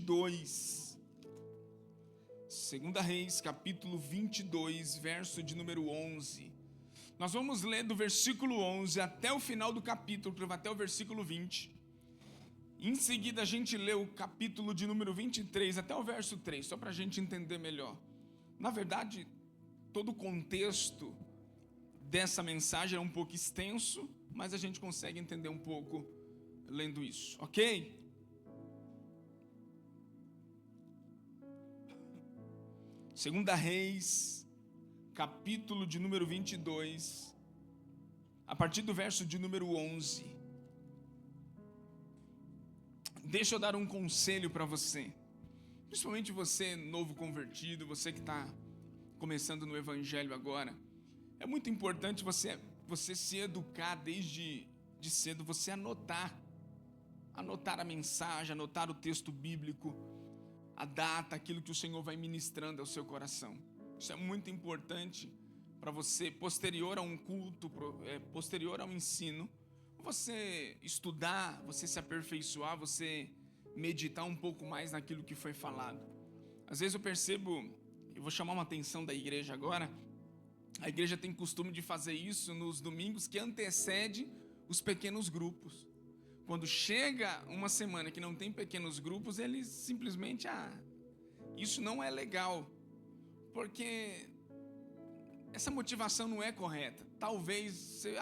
22. Segunda Reis, capítulo 22, verso de número 11. Nós vamos ler do versículo 11 até o final do capítulo, até o versículo 20. Em seguida a gente lê o capítulo de número 23 até o verso 3, só para a gente entender melhor. Na verdade, todo o contexto dessa mensagem é um pouco extenso, mas a gente consegue entender um pouco lendo isso, ok? Segunda Reis, capítulo de número 22, a partir do verso de número 11. Deixa eu dar um conselho para você, principalmente você novo convertido, você que está começando no Evangelho agora. É muito importante você se educar desde cedo, você anotar a mensagem, anotar o texto bíblico, a data, aquilo que o Senhor vai ministrando ao seu coração. Isso é muito importante para você, posterior a um culto, posterior ao ensino, você estudar, você se aperfeiçoar, você meditar um pouco mais naquilo que foi falado. Às vezes eu percebo, eu vou chamar uma atenção da igreja agora, a igreja tem costume de fazer isso nos domingos que antecede os pequenos grupos. Quando chega uma semana que não tem pequenos grupos, eles simplesmente, isso não é legal, porque essa motivação não é correta. Talvez você,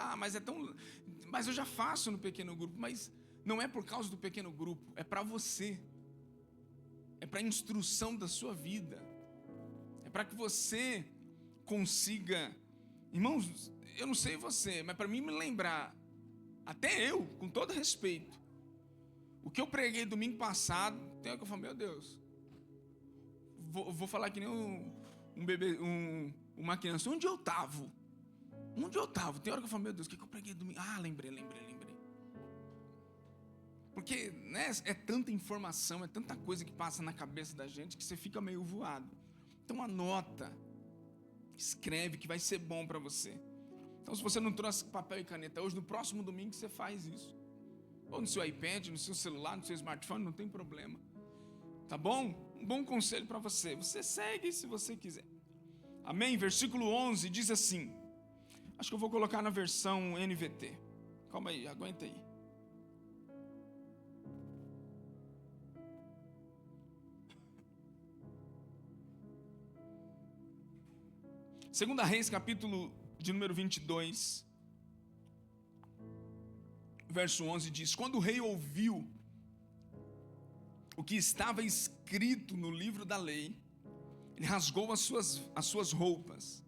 mas eu já faço no pequeno grupo, mas não é por causa do pequeno grupo, é para você, é para a instrução da sua vida, é para que você consiga, irmãos, eu não sei você, mas para mim me lembrar, até eu, com todo respeito, o que eu preguei domingo passado, tem hora que eu falo, meu Deus, vou falar que nem um bebê, uma criança, onde eu estava? Tem hora que eu falo, meu Deus, o que eu preguei domingo? Lembrei. Porque é tanta informação, é tanta coisa que passa na cabeça da gente que você fica meio voado. Então anota, escreve que vai ser bom para você. Então se você não trouxe papel e caneta hoje, no próximo domingo você faz isso. Ou no seu iPad, no seu celular, no seu smartphone, não tem problema. Tá bom? Um bom conselho para você. Você segue se você quiser. Amém? Versículo 11 diz assim. Acho que eu vou colocar na versão NVT. Calma aí, aguenta aí. Segunda Reis, capítulo de número 22, verso 11 diz: quando o rei ouviu o que estava escrito no livro da lei, ele rasgou as suas roupas.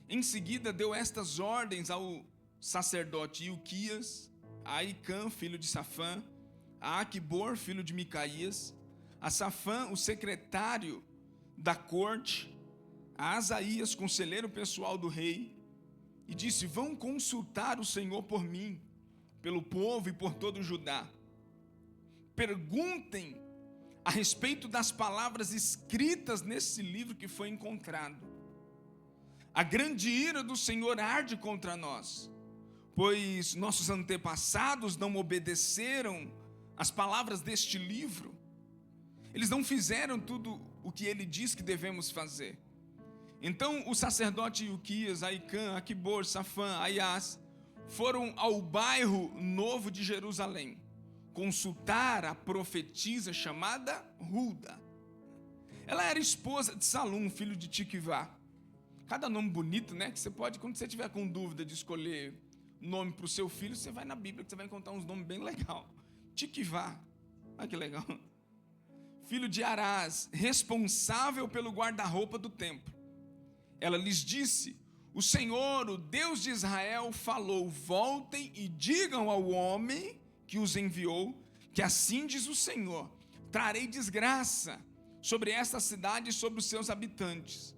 Em seguida deu estas ordens ao sacerdote Ilquias, a Aicã, filho de Safã, a Aquibor, filho de Micaías, a Safã, o secretário da corte, a Asaías, conselheiro pessoal do rei, e disse: vão consultar o Senhor por mim, pelo povo e por todo o Judá. Perguntem a respeito das palavras escritas nesse livro que foi encontrado. A grande ira do Senhor arde contra nós, pois nossos antepassados não obedeceram às palavras deste livro. Eles não fizeram tudo o que ele diz que devemos fazer. Então o sacerdote Ilquias, Aicã, Aquibor, Safã, Aias foram ao bairro novo de Jerusalém consultar a profetisa chamada Hulda. Ela era esposa de Salum, filho de Tiquivá. Cada nome bonito, né? Que você pode, quando você tiver com dúvida de escolher nome para o seu filho, você vai na Bíblia que você vai encontrar uns nomes bem legais. Tiquivá, olha que legal. Filho de Arás, responsável pelo guarda-roupa do templo. Ela lhes disse: o Senhor, o Deus de Israel, falou: voltem e digam ao homem que os enviou, que assim diz o Senhor: trarei desgraça sobre esta cidade e sobre os seus habitantes.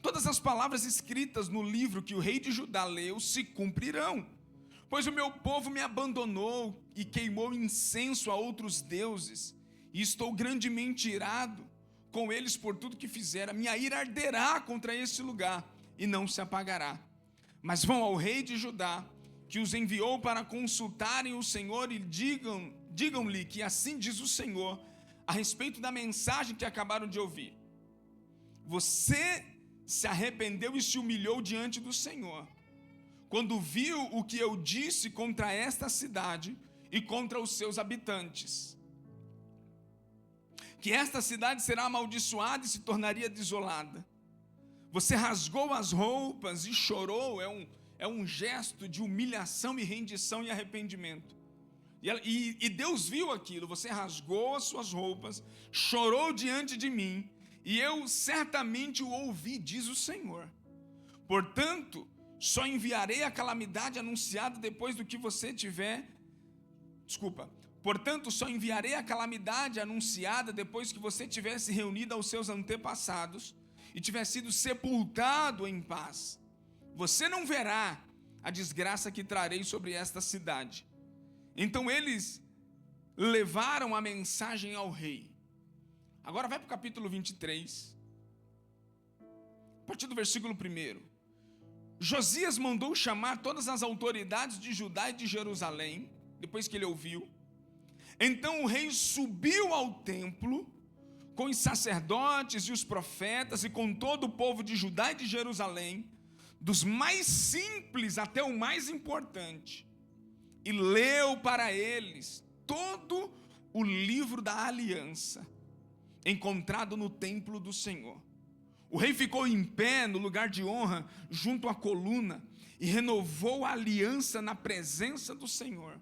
Todas as palavras escritas no livro que o rei de Judá leu se cumprirão, pois o meu povo me abandonou e queimou incenso a outros deuses, e estou grandemente irado com eles por tudo que fizeram. A minha ira arderá contra este lugar e não se apagará. Mas vão ao rei de Judá, que os enviou para consultarem o Senhor, e digam-lhe que assim diz o Senhor: a respeito da mensagem que acabaram de ouvir. Você se arrependeu e se humilhou diante do Senhor, quando viu o que eu disse contra esta cidade e contra os seus habitantes, que esta cidade será amaldiçoada e se tornaria desolada. Você rasgou as roupas e chorou, é um gesto de humilhação e rendição e arrependimento. E Deus viu aquilo, você rasgou as suas roupas, chorou diante de mim, e eu certamente o ouvi, diz o Senhor. Portanto, só enviarei a calamidade anunciada depois do que você tiver... Portanto, só enviarei a calamidade anunciada depois que você tivesse reunido aos seus antepassados e tivesse sido sepultado em paz. Você não verá a desgraça que trarei sobre esta cidade. Então eles levaram a mensagem ao rei. Agora vai para o capítulo 23, a partir do versículo 1. Josias mandou chamar todas as autoridades de Judá e de Jerusalém, depois que ele ouviu. Então o rei subiu ao templo com os sacerdotes e os profetas e com todo o povo de Judá e de Jerusalém, dos mais simples até o mais importante, e leu para eles todo o livro da aliança, encontrado no templo do Senhor. O rei ficou em pé no lugar de honra, junto à coluna, e renovou a aliança na presença do Senhor.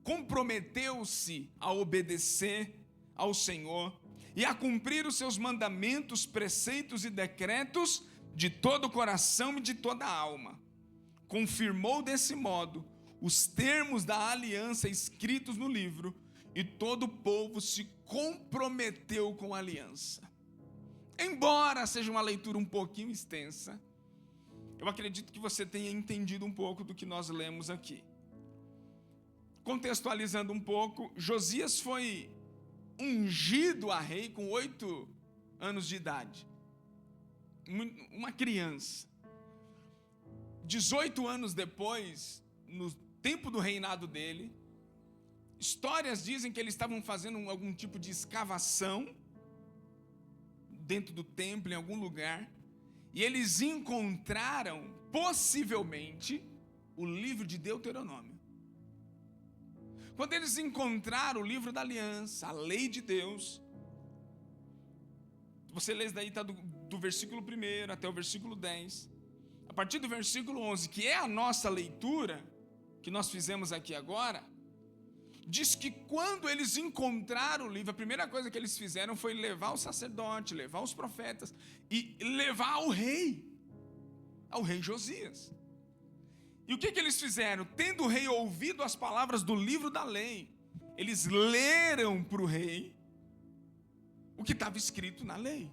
Comprometeu-se a obedecer ao Senhor e a cumprir os seus mandamentos, preceitos e decretos de todo o coração e de toda a alma. Confirmou desse modo os termos da aliança escritos no livro, e todo o povo se comprometeu com a aliança. Embora seja uma leitura um pouquinho extensa, eu acredito que você tenha entendido um pouco do que nós lemos aqui. Contextualizando um pouco, Josias foi ungido a rei com 8 anos de idade. Uma criança. 18 anos depois, no tempo do reinado dele, histórias dizem que eles estavam fazendo algum tipo de escavação dentro do templo, em algum lugar, e eles encontraram, possivelmente, o livro de Deuteronômio. Quando eles encontraram o livro da aliança, a lei de Deus, você lê daí, está do versículo 1 até o versículo 10, a partir do versículo 11, que é a nossa leitura, que nós fizemos aqui agora, diz que quando eles encontraram o livro, a primeira coisa que eles fizeram foi levar o sacerdote, levar os profetas e levar ao rei Josias. E o que eles fizeram? Tendo o rei ouvido as palavras do livro da lei, eles leram para o rei o que estava escrito na lei.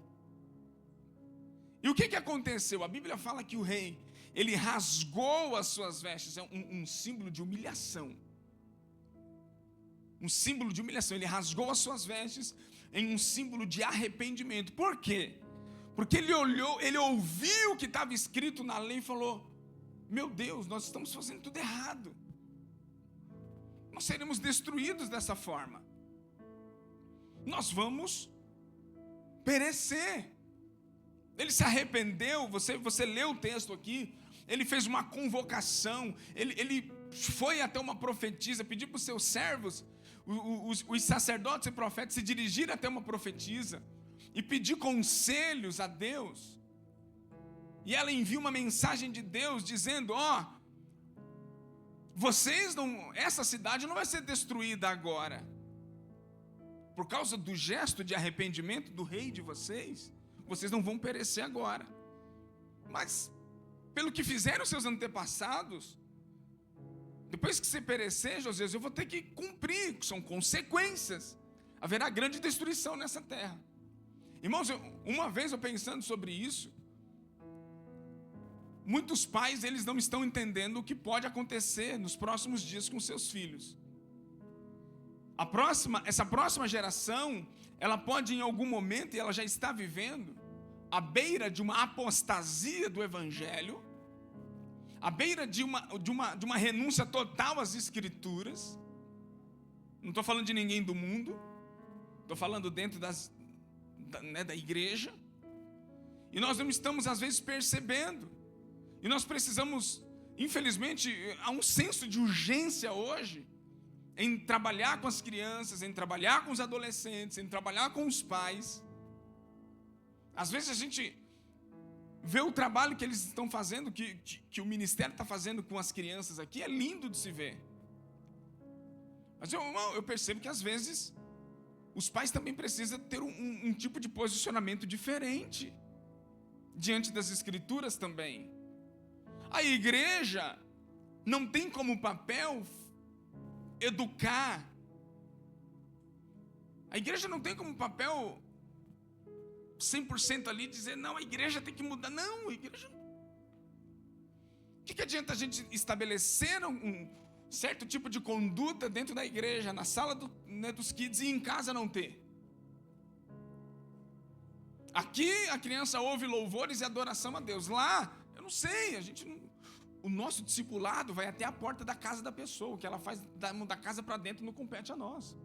E o que aconteceu? A Bíblia fala que o rei, ele rasgou as suas vestes, é um símbolo de humilhação. Um símbolo de humilhação, ele rasgou as suas vestes em um símbolo de arrependimento. Por quê? Porque ele ouviu o que estava escrito na lei e falou: meu Deus, nós estamos fazendo tudo errado. Nós seremos destruídos dessa forma. Nós vamos perecer. Ele se arrependeu, você leu o texto aqui, ele fez uma convocação, ele foi até uma profetisa, pediu para os seus servos, os sacerdotes e profetas, se dirigirem até uma profetisa e pedir conselhos a Deus. E ela envia uma mensagem de Deus dizendo: essa cidade não vai ser destruída agora, por causa do gesto de arrependimento do rei de vocês não vão perecer agora, mas pelo que fizeram seus antepassados, depois que você perecer, Josias, eu vou ter que cumprir, são consequências, haverá grande destruição nessa terra. Irmãos, uma vez eu pensando sobre isso, muitos pais, eles não estão entendendo o que pode acontecer nos próximos dias com seus filhos. Essa próxima geração, ela pode em algum momento, e ela já está vivendo, à beira de uma apostasia do evangelho, à beira de uma renúncia total às escrituras. Não estou falando de ninguém do mundo, Estou falando dentro da igreja. E nós não estamos, às vezes, percebendo. E nós precisamos, infelizmente, há um senso de urgência hoje em trabalhar com as crianças, em trabalhar com os adolescentes, em trabalhar com os pais. Às vezes a gente vê o trabalho que eles estão fazendo, que o ministério está fazendo com as crianças aqui, é lindo de se ver. Mas eu percebo que às vezes os pais também precisam ter um tipo de posicionamento diferente diante das escrituras também. A igreja não tem como papel educar. A igreja não tem como papel 100% ali dizer, não, a igreja tem que mudar. Não, a igreja... O que adianta a gente estabelecer um certo tipo de conduta dentro da igreja, na sala dos kids, e em casa não ter? Aqui a criança ouve louvores e adoração a Deus. Lá, eu não sei, o nosso discipulado vai até a porta da casa da pessoa. O que ela faz da casa para dentro não compete a nós.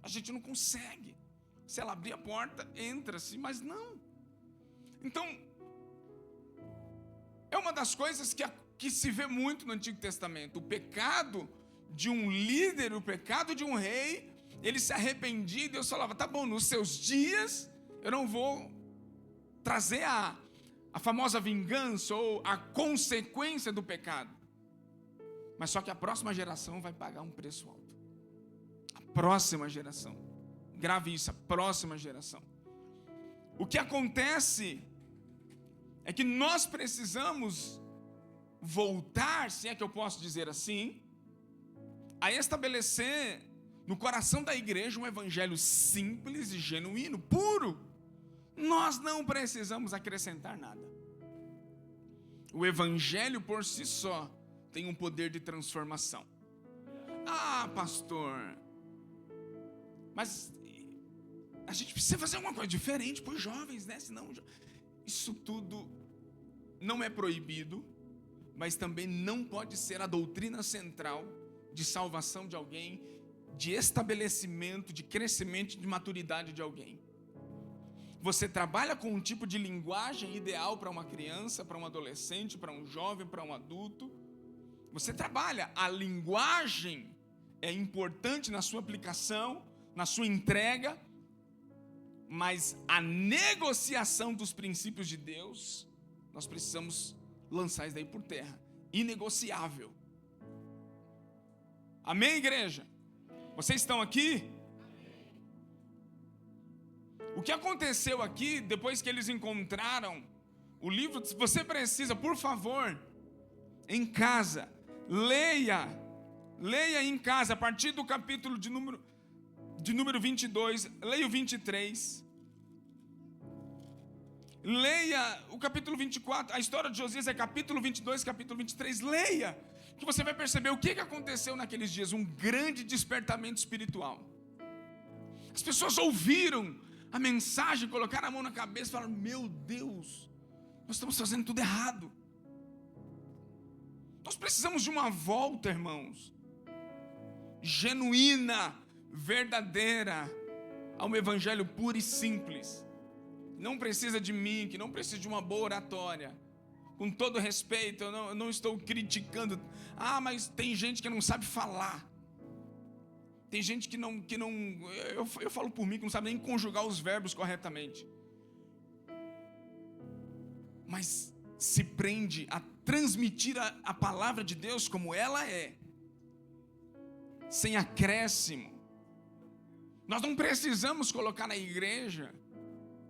A gente não consegue. Se ela abrir a porta, entra-se, mas não. Então, é uma das coisas que se vê muito no Antigo Testamento. O pecado de um líder, o pecado de um rei, ele se arrependia e Deus falava, tá bom, nos seus dias eu não vou trazer a famosa vingança ou a consequência do pecado. Mas só que a próxima geração vai pagar um preço alto. A próxima geração. Grave isso, a próxima geração. O que acontece é que nós precisamos voltar, se é que eu posso dizer assim, a estabelecer no coração da igreja um evangelho simples e genuíno, puro. Nós não precisamos acrescentar nada. O evangelho por si só tem um poder de transformação. Ah, pastor, mas a gente precisa fazer alguma coisa diferente para os jovens, né? Senão, isso tudo não é proibido, mas também não pode ser a doutrina central de salvação de alguém, de estabelecimento, de crescimento, de maturidade de alguém. Você trabalha com um tipo de linguagem ideal para uma criança, para um adolescente, para um jovem, para um adulto. Você trabalha, a linguagem é importante na sua aplicação, na sua entrega, mas a negociação dos princípios de Deus, nós precisamos lançar isso daí por terra. Inegociável. Amém, igreja? Vocês estão aqui? O que aconteceu aqui, depois que eles encontraram o livro, você precisa, por favor, em casa, leia em casa, a partir do capítulo de número 22, leia o 23, leia o capítulo 24, a história de Josias é capítulo 22, capítulo 23, leia, que você vai perceber o que aconteceu naqueles dias, um grande despertamento espiritual. As pessoas ouviram a mensagem, colocaram a mão na cabeça e falaram, meu Deus, nós estamos fazendo tudo errado. Nós precisamos de uma volta, irmãos, genuína, verdadeira, a um evangelho puro e simples. Não precisa de mim, que não precisa de uma boa oratória. Com todo respeito, eu não estou criticando. Ah, mas tem gente que não sabe falar. Tem gente que não eu falo por mim, que não sabe nem conjugar os verbos corretamente. Mas se prende a transmitir a palavra de Deus como ela é, sem acréscimo. Nós não precisamos colocar na igreja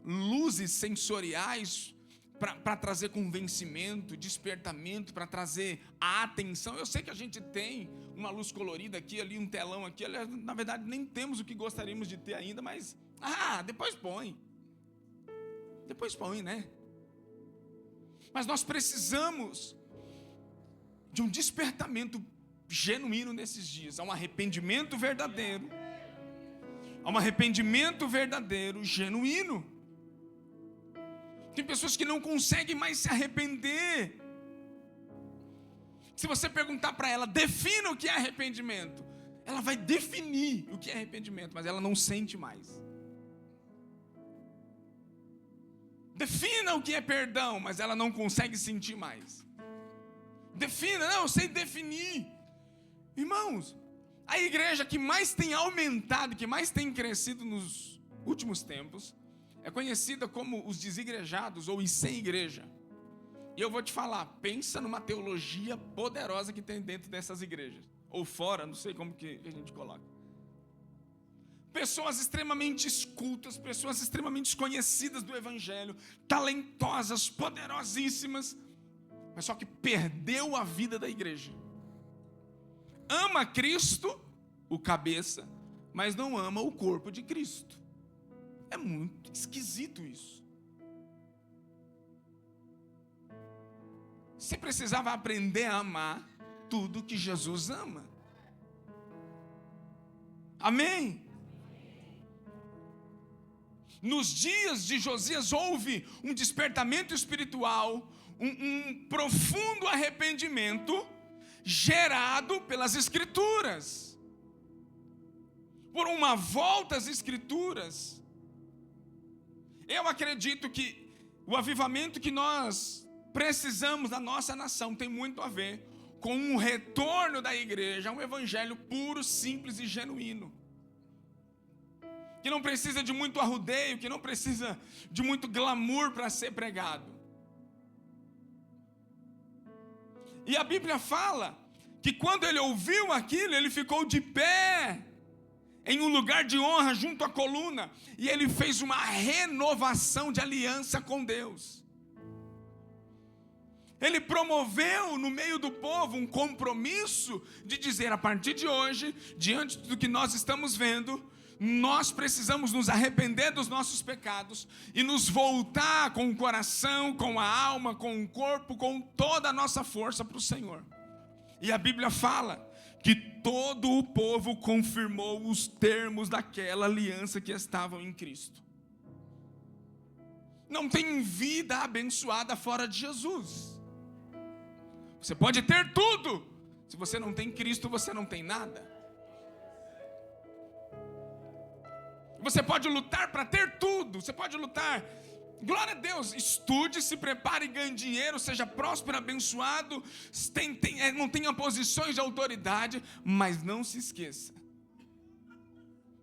luzes sensoriais para trazer convencimento, despertamento, para trazer a atenção. Eu sei que a gente tem uma luz colorida aqui, ali um telão aqui, na verdade nem temos o que gostaríamos de ter ainda, mas depois põe, né? Mas nós precisamos de um despertamento genuíno nesses dias, há um arrependimento verdadeiro, genuíno. Tem pessoas que não conseguem mais se arrepender. Se você perguntar para ela, defina o que é arrependimento, Ela vai definir o que é arrependimento, mas ela não sente mais. Defina o que é perdão, mas ela não consegue sentir mais. Defina, não, eu sei definir. Irmãos, a igreja que mais tem aumentado, que mais tem crescido nos últimos tempos, é conhecida como os desigrejados ou os sem igreja. E eu vou te falar, pensa numa teologia poderosa que tem dentro dessas igrejas. Ou fora, não sei como que a gente coloca. Pessoas extremamente escultas, pessoas extremamente conhecidas do evangelho, talentosas, poderosíssimas, mas só que perdeu a vida da igreja. Ama Cristo, o cabeça, mas não ama o corpo de Cristo. É muito esquisito isso. Você precisava aprender a amar tudo que Jesus ama. Amém? Nos dias de Josias houve um despertamento espiritual, um profundo arrependimento gerado pelas Escrituras, por uma volta às Escrituras. Eu acredito que o avivamento que nós precisamos da nossa nação tem muito a ver com um retorno da igreja a um evangelho puro, simples e genuíno, que não precisa de muito arrudeio, que não precisa de muito glamour para ser pregado. E a Bíblia fala que quando ele ouviu aquilo, ele ficou de pé em um lugar de honra junto à coluna, e ele fez uma renovação de aliança com Deus. Ele promoveu no meio do povo um compromisso de dizer: a partir de hoje, diante do que nós estamos vendo, nós precisamos nos arrepender dos nossos pecados e nos voltar com o coração, com a alma, com o corpo, com toda a nossa força para o Senhor. E a Bíblia fala que todo o povo confirmou os termos daquela aliança que estavam em Cristo. Não tem vida abençoada fora de Jesus. Você pode ter tudo, se você não tem Cristo, você não tem nada. Você pode lutar para ter tudo, você pode lutar, glória a Deus, estude, se prepare, ganhe dinheiro, seja próspero, abençoado, não tenha posições de autoridade, mas não se esqueça,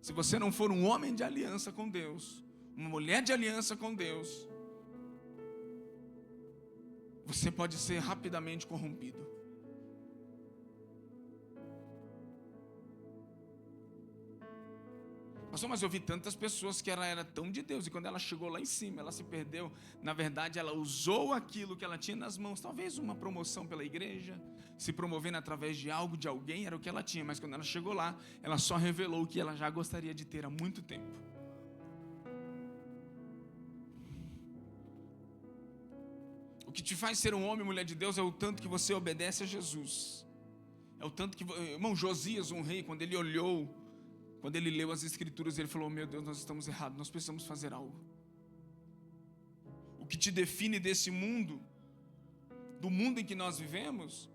se você não for um homem de aliança com Deus, uma mulher de aliança com Deus, você pode ser rapidamente corrompido. Pastor, mas eu vi tantas pessoas que ela era tão de Deus, e quando ela chegou lá em cima, ela se perdeu. Na verdade, ela usou aquilo que ela tinha nas mãos, talvez uma promoção pela igreja, se promovendo através de algo, de alguém, era o que ela tinha. Mas quando ela chegou lá, ela só revelou o que ela já gostaria de ter há muito tempo. O que te faz ser um homem e mulher de Deus é o tanto que você obedece a Jesus. É o tanto que, irmão, Josias, um rei, quando ele olhou, quando ele leu as Escrituras, ele falou: meu Deus, nós estamos errados, nós precisamos fazer algo. O que te define desse mundo, do mundo em que nós vivemos,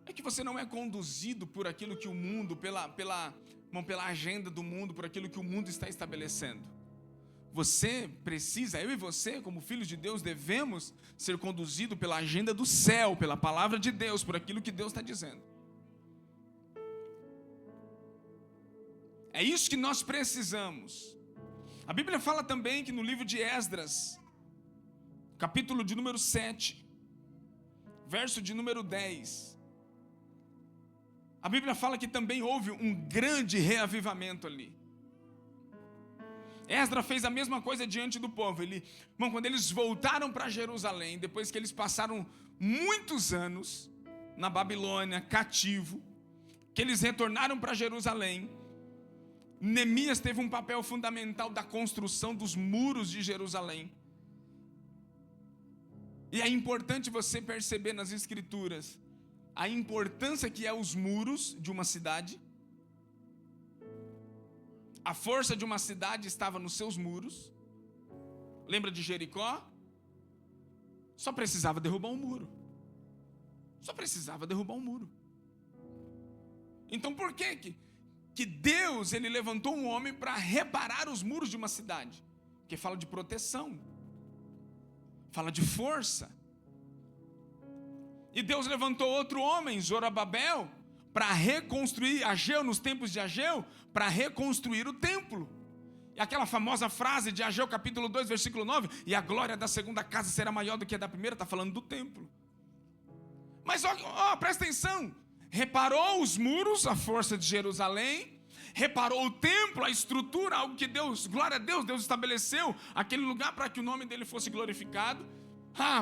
é que você não é conduzido por aquilo que o mundo, pela agenda do mundo, por aquilo que o mundo está estabelecendo. Você precisa, eu e você, como filhos de Deus, devemos ser conduzidos pela agenda do céu, pela palavra de Deus, por aquilo que Deus está dizendo. É isso que nós precisamos. A Bíblia fala também que no livro de Esdras, capítulo de número 7, verso de número 10, a Bíblia fala que também houve um grande reavivamento ali. Esdras fez a mesma coisa diante do povo. Quando eles voltaram para Jerusalém, depois que eles passaram muitos anos na Babilônia, cativo, que eles retornaram para Jerusalém, Neemias teve um papel fundamental da construção dos muros de Jerusalém. E é importante você perceber nas Escrituras a importância que é os muros de uma cidade. A força de uma cidade estava nos seus muros. Lembra de Jericó? Só precisava derrubar um muro. Só precisava derrubar um muro. Então por que que Deus, ele levantou um homem para reparar os muros de uma cidade, porque fala de proteção, fala de força. E Deus levantou outro homem, Zorobabel, para reconstruir, Ageu, nos tempos de Ageu, para reconstruir o templo. E aquela famosa frase de Ageu capítulo 2, versículo 9, e a glória da segunda casa será maior do que a da primeira, está falando do templo. Mas presta atenção, reparou os muros, a força de Jerusalém, reparou o templo, a estrutura, algo que Deus, glória a Deus, Deus estabeleceu aquele lugar para que o nome dele fosse glorificado.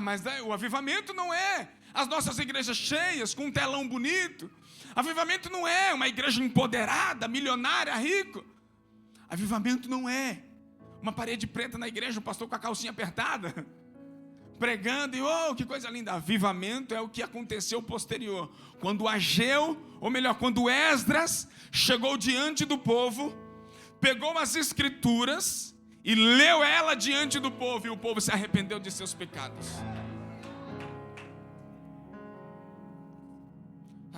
Mas o avivamento não é as nossas igrejas cheias, com um telão bonito. Avivamento não é uma igreja empoderada, milionária, rico. Avivamento não é uma parede preta na igreja, o pastor com a calcinha apertada, pregando e que coisa linda. Avivamento é o que aconteceu posterior, quando Ageu, ou melhor, quando Esdras chegou diante do povo, pegou as escrituras e leu ela diante do povo, e o povo se arrependeu de seus pecados.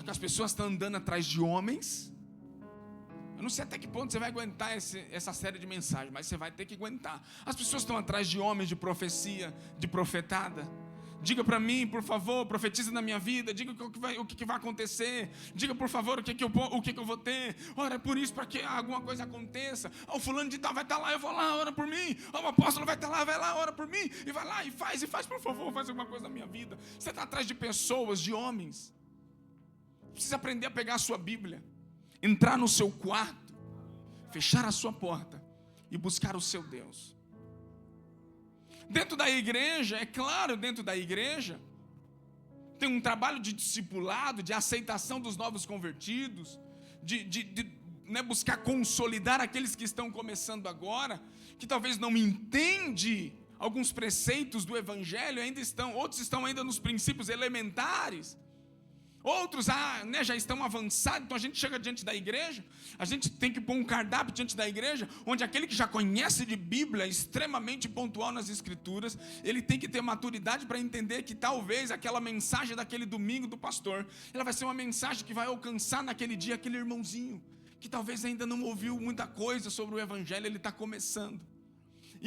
As pessoas estão andando atrás de homens. Eu não sei até que ponto você vai aguentar essa série de mensagens, mas você vai ter que aguentar. As pessoas estão atrás de homens de profecia, de profetada. Diga para mim, por favor, profetiza na minha vida. Diga o que vai acontecer. Diga, por favor, o que eu vou ter. Ora por isso, para que alguma coisa aconteça. O fulano de tal vai estar lá, eu vou lá, ora por mim. O apóstolo vai estar lá, vai lá, ora por mim. E vai lá e faz, por favor, faz alguma coisa na minha vida. Você está atrás de pessoas, de homens. Precisa aprender a pegar a sua Bíblia, entrar no seu quarto, fechar a sua porta e buscar o seu Deus. Dentro da igreja, é claro, dentro da igreja tem um trabalho de discipulado, de aceitação dos novos convertidos, de buscar consolidar aqueles que estão começando agora, que talvez não entendem alguns preceitos do evangelho, outros estão ainda nos princípios elementares. Outros já estão avançados. Então a gente chega diante da igreja, a gente tem que pôr um cardápio diante da igreja, onde aquele que já conhece de Bíblia, extremamente pontual nas escrituras, ele tem que ter maturidade para entender que talvez aquela mensagem daquele domingo do pastor, ela vai ser uma mensagem que vai alcançar naquele dia aquele irmãozinho, que talvez ainda não ouviu muita coisa sobre o evangelho, ele está começando.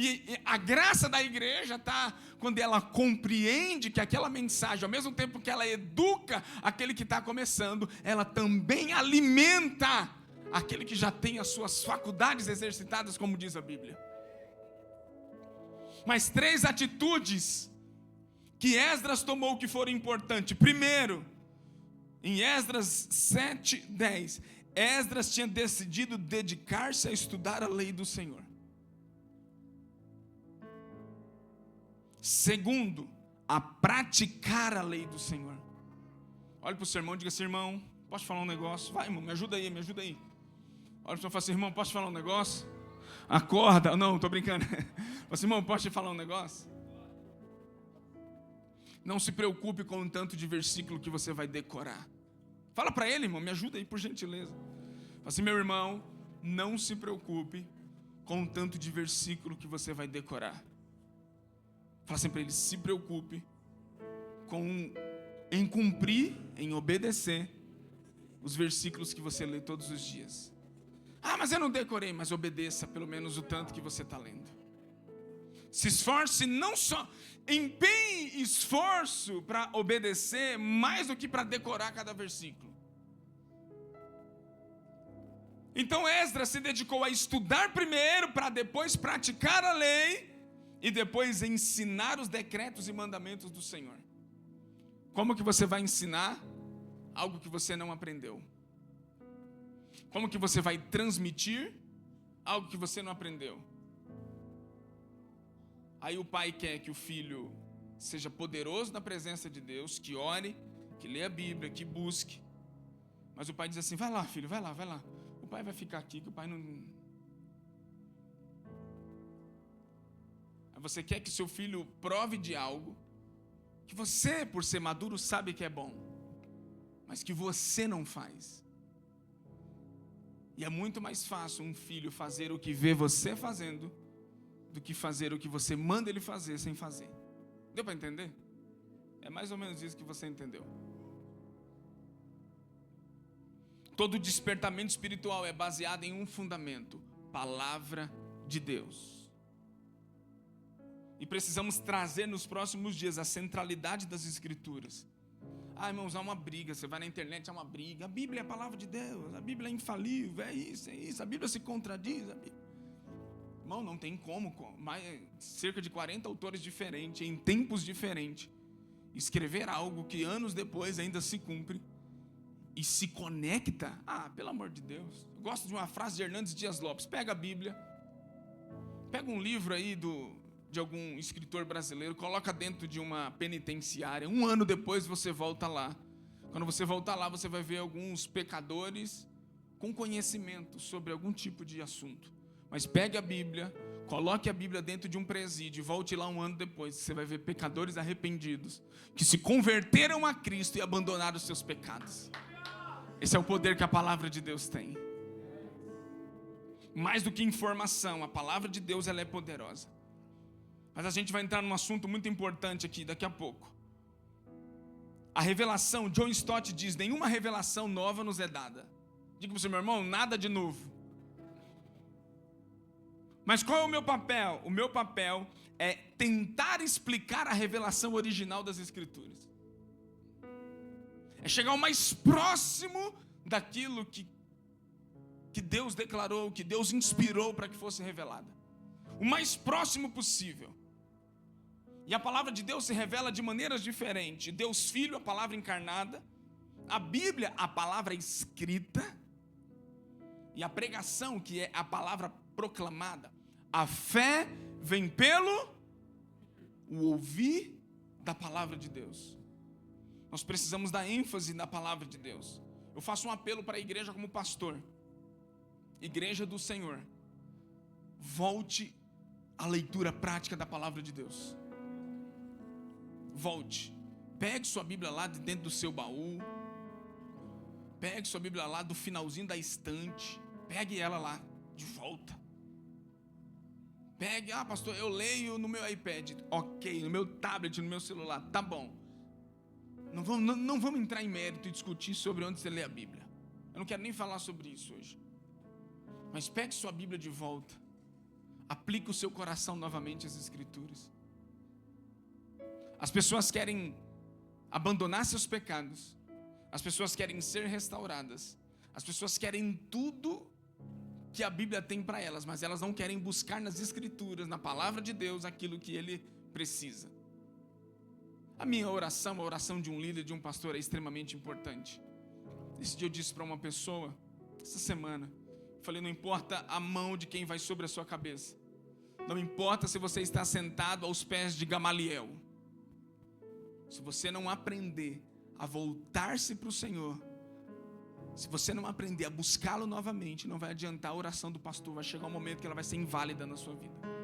E a graça da igreja está quando ela compreende que aquela mensagem, ao mesmo tempo que ela educa aquele que está começando, ela também alimenta aquele que já tem as suas faculdades exercitadas, como diz a Bíblia. Mas 3 atitudes que Esdras tomou que foram importantes. Primeiro, em Esdras 7:10, Esdras tinha decidido dedicar-se a estudar a lei do Senhor. Segundo, a praticar a lei do Senhor. Olha para o seu irmão e diga assim: irmão, posso falar um negócio? Vai, irmão, me ajuda aí. Olha para o senhor e fala assim: irmão, posso falar um negócio? Acorda. Não, estou brincando. Fala assim: irmão, posso te falar um negócio? Não se preocupe com o tanto de versículo que você vai decorar. Fala para ele, irmão, me ajuda aí, por gentileza. Fala assim: meu irmão, não se preocupe com o tanto de versículo que você vai decorar. Fala assim para ele: se preocupe em cumprir, em obedecer os versículos que você lê todos os dias. Mas eu não decorei, mas obedeça pelo menos o tanto que você está lendo. Se esforce, não só, empenhe esforço para obedecer mais do que para decorar cada versículo. Então Esdras se dedicou a estudar primeiro, para depois praticar a lei, e depois ensinar os decretos e mandamentos do Senhor. Como que você vai ensinar algo que você não aprendeu? Como que você vai transmitir algo que você não aprendeu? Aí o pai quer que o filho seja poderoso na presença de Deus, que ore, que leia a Bíblia, que busque. Mas o pai diz assim: vai lá, filho, vai lá. O pai vai ficar aqui, que o pai não... Você quer que seu filho prove de algo que você, por ser maduro, sabe que é bom, mas que você não faz. E é muito mais fácil um filho fazer o que vê você fazendo do que fazer o que você manda ele fazer sem fazer. Deu para entender? É mais ou menos isso que você entendeu. Todo despertamento espiritual é baseado em um fundamento: palavra de Deus. E precisamos trazer nos próximos dias a centralidade das Escrituras. Irmãos, há uma briga, você vai na internet, há uma briga. A Bíblia é a palavra de Deus, a Bíblia é infalível, é isso, a Bíblia se contradiz. Irmão, não tem como, cerca de 40 autores diferentes, em tempos diferentes, escrever algo que anos depois ainda se cumpre e se conecta. Pelo amor de Deus. Eu gosto de uma frase de Hernandes Dias Lopes: pega a Bíblia, pega um livro aí de algum escritor brasileiro, coloca dentro de uma penitenciária, 1 ano depois você volta lá. Quando você voltar lá, você vai ver alguns pecadores com conhecimento sobre algum tipo de assunto. Mas pegue a Bíblia, coloque a Bíblia dentro de um presídio e volte lá 1 ano depois, você vai ver pecadores arrependidos, que se converteram a Cristo e abandonaram os seus pecados. Esse é o poder que a palavra de Deus tem. Mais do que informação, a palavra de Deus, ela é poderosa. Mas a gente vai entrar num assunto muito importante aqui daqui a pouco. A revelação, John Stott diz: nenhuma revelação nova nos é dada. Diga para o seu irmão: nada de novo. Mas qual é o meu papel? O meu papel é tentar explicar a revelação original das Escrituras. É chegar o mais próximo daquilo que Deus declarou, que Deus inspirou para que fosse revelada. O mais próximo possível. E a palavra de Deus se revela de maneiras diferentes. Deus Filho, a palavra encarnada. A Bíblia, a palavra escrita. E a pregação, que é a palavra proclamada. A fé vem pelo ouvir da palavra de Deus. Nós precisamos dar ênfase na palavra de Deus. Eu faço um apelo para a igreja como pastor. Igreja do Senhor. Volte à leitura prática da palavra de Deus. Volte. Pegue sua Bíblia lá de dentro do seu baú. Pegue sua Bíblia lá do finalzinho da estante. Pegue ela lá de volta. Pegue, pastor, eu leio no meu iPad. Ok, no meu tablet, no meu celular. Tá bom. Não vamos entrar em mérito e discutir sobre onde você lê a Bíblia. Eu não quero nem falar sobre isso hoje. Mas pegue sua Bíblia de volta. Aplique o seu coração novamente às Escrituras. As pessoas querem abandonar seus pecados. As pessoas querem ser restauradas. As pessoas querem tudo que a Bíblia tem para elas, mas elas não querem buscar nas Escrituras, na palavra de Deus, aquilo que ele precisa. A minha oração, a oração de um líder, de um pastor, é extremamente importante. Esse dia eu disse para uma pessoa, essa semana, falei: não importa a mão de quem vai sobre a sua cabeça, não importa se você está sentado aos pés de Gamaliel, se você não aprender a voltar-se para o Senhor, se você não aprender a buscá-lo novamente, não vai adiantar a oração do pastor. Vai chegar um momento que ela vai ser inválida na sua vida.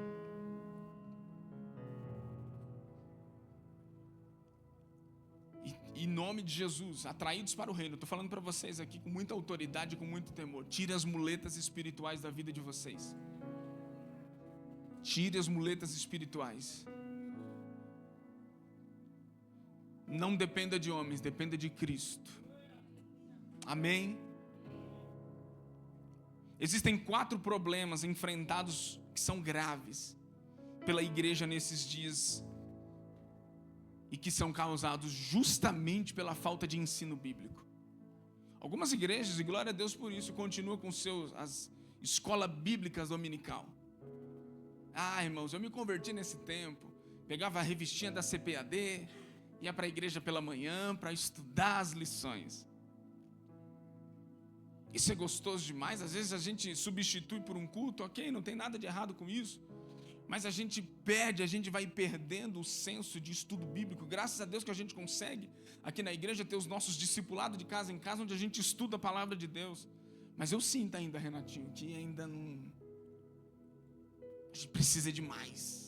E em nome de Jesus, atraídos para o reino, estou falando para vocês aqui com muita autoridade, com muito temor: tire as muletas espirituais da vida de vocês. Tire as muletas espirituais. Não dependa de homens, dependa de Cristo. Amém? Existem 4 problemas enfrentados que são graves pela igreja nesses dias e que são causados justamente pela falta de ensino bíblico. Algumas igrejas, e glória a Deus por isso, continuam com as escolas bíblicas dominical. Irmãos, eu me converti nesse tempo, pegava a revistinha da CPAD, ia para a igreja pela manhã para estudar as lições. Isso é gostoso demais. Às vezes a gente substitui por um culto, ok, não tem nada de errado com isso, mas a gente vai perdendo o senso de estudo bíblico. Graças a Deus que a gente consegue aqui na igreja ter os nossos discipulados de casa em casa, onde a gente estuda a palavra de Deus. Mas eu sinto ainda, Renatinho, que ainda não, a gente precisa de mais.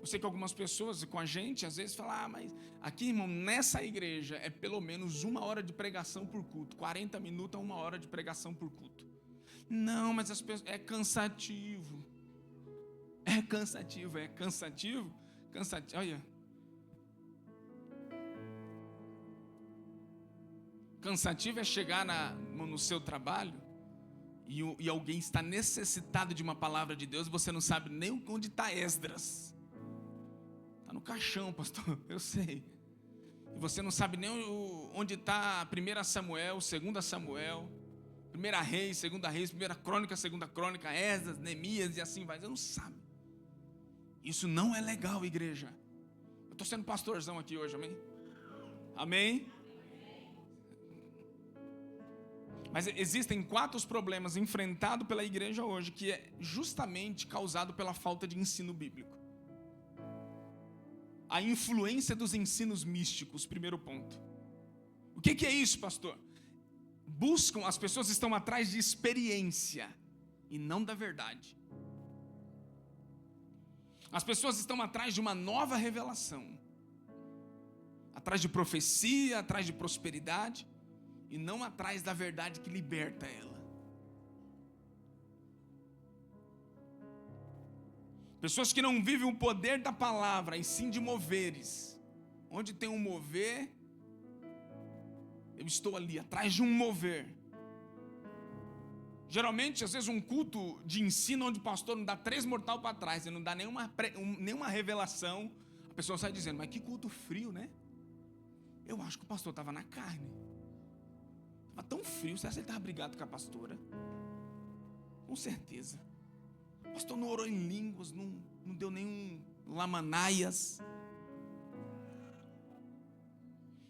Eu sei que algumas pessoas com a gente às vezes falam: mas aqui, irmão, nessa igreja é pelo menos 1 hora de pregação por culto, 40 minutos a 1 hora de pregação por culto. Não, mas as pessoas, é cansativo. Olha, cansativo é chegar no seu trabalho e alguém está necessitado de uma palavra de Deus e você não sabe nem onde está Esdras. Está no caixão, pastor, eu sei. E você não sabe nem onde está 1 Samuel, 2 Samuel, 1 Reis, 2 Reis, 1 Crônica, 2 Crônica, Esdras, Neemias e assim vai. Você não sabe. Isso não é legal, igreja. Eu estou sendo pastorzão aqui hoje, amém? Amém? Mas existem 4 problemas enfrentados pela igreja hoje, que é justamente causado pela falta de ensino bíblico. A influência dos ensinos místicos, primeiro ponto. O que é isso, pastor? As pessoas estão atrás de experiência e não da verdade. As pessoas estão atrás de uma nova revelação, atrás de profecia, atrás de prosperidade, e não atrás da verdade que liberta ela. Pessoas que não vivem o poder da palavra, e sim de moveres. Onde tem um mover, eu estou ali, atrás de um mover. Geralmente, às vezes, um culto de ensino onde o pastor não dá 3 mortal para trás, e não dá nenhuma revelação, a pessoa sai dizendo, mas que culto frio, né? Eu acho que o pastor estava na carne. Estava tão frio, será que ele estava brigado com a pastora? Com certeza. O pastor não orou em línguas, não deu nenhum lamanaias.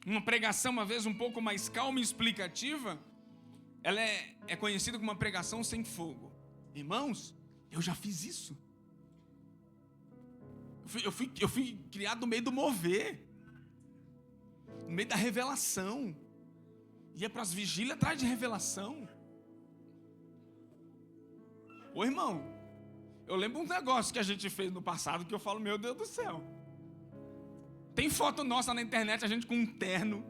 Uma pregação, uma vez, um pouco mais calma e explicativa, ela é conhecida como uma pregação sem fogo. Irmãos, eu já fiz isso. Eu fui criado no meio do mover, no meio da revelação. Ia para as vigílias atrás de revelação. Ô irmão, eu lembro um negócio que a gente fez no passado que eu falo, meu Deus do céu. Tem foto nossa na internet, a gente com um terno,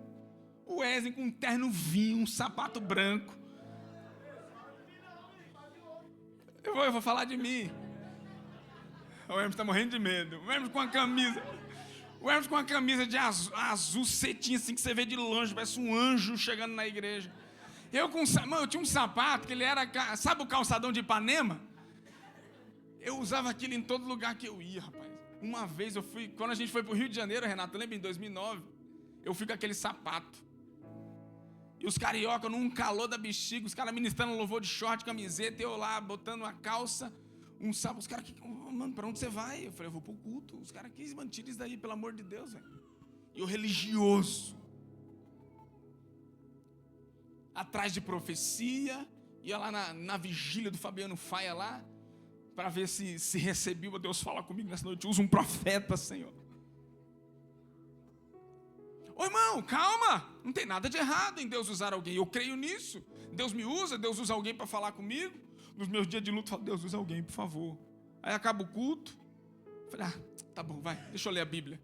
o Wesley com um terno vinho, um sapato branco. Eu vou falar de mim. O Hermes está morrendo de medo. O Hermes com a camisa. O Hermes com uma camisa de azul cetinha, assim que você vê de longe, parece um anjo chegando na igreja. Eu tinha um sapato que ele era, sabe o calçadão de Ipanema? Eu usava aquilo em todo lugar que eu ia, rapaz. Uma vez quando a gente foi para o Rio de Janeiro, Renato, lembra em 2009? Eu fui com aquele sapato. E os carioca, num calor da bexiga, os caras ministrando louvor de short, camiseta, eu lá botando uma calça, um sapato. Os caras, mano, pra onde você vai? Eu falei, eu vou pro culto. Os caras, tira isso daí, pelo amor de Deus, velho. E o religioso, atrás de profecia, ia lá na vigília do Fabiano Faia lá, para ver se recebia. Deus fala comigo nessa noite, usa um profeta, Senhor. Ô irmão, calma, não tem nada de errado em Deus usar alguém, eu creio nisso. Deus me usa, Deus usa alguém para falar comigo. Nos meus dias de luto, eu falo, Deus usa alguém, por favor. Aí acaba o culto, eu falei, tá bom, vai, deixa eu ler a Bíblia.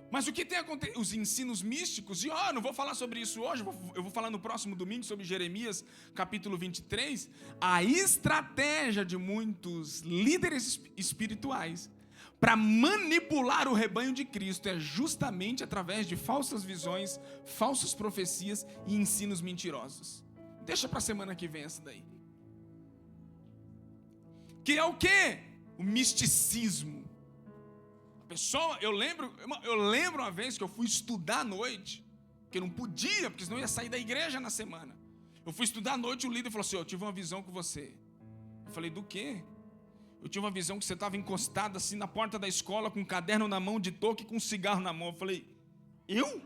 Mas o que tem acontecido? Os ensinos místicos, e não vou falar sobre isso hoje, eu vou falar no próximo domingo sobre Jeremias, capítulo 23, a estratégia de muitos líderes espirituais para manipular o rebanho de Cristo é justamente através de falsas visões, falsas profecias e ensinos mentirosos. Deixa para a semana que vem essa daí. Que é o quê? O misticismo. Pessoa, eu lembro uma vez que eu fui estudar à noite, porque não podia, porque senão eu ia sair da igreja na semana. Eu fui estudar à noite, o líder falou assim, eu tive uma visão com você. Eu falei, do quê? Eu tive uma visão que você estava encostado assim na porta da escola, com um caderno na mão de toque e com um cigarro na mão. Eu falei, eu?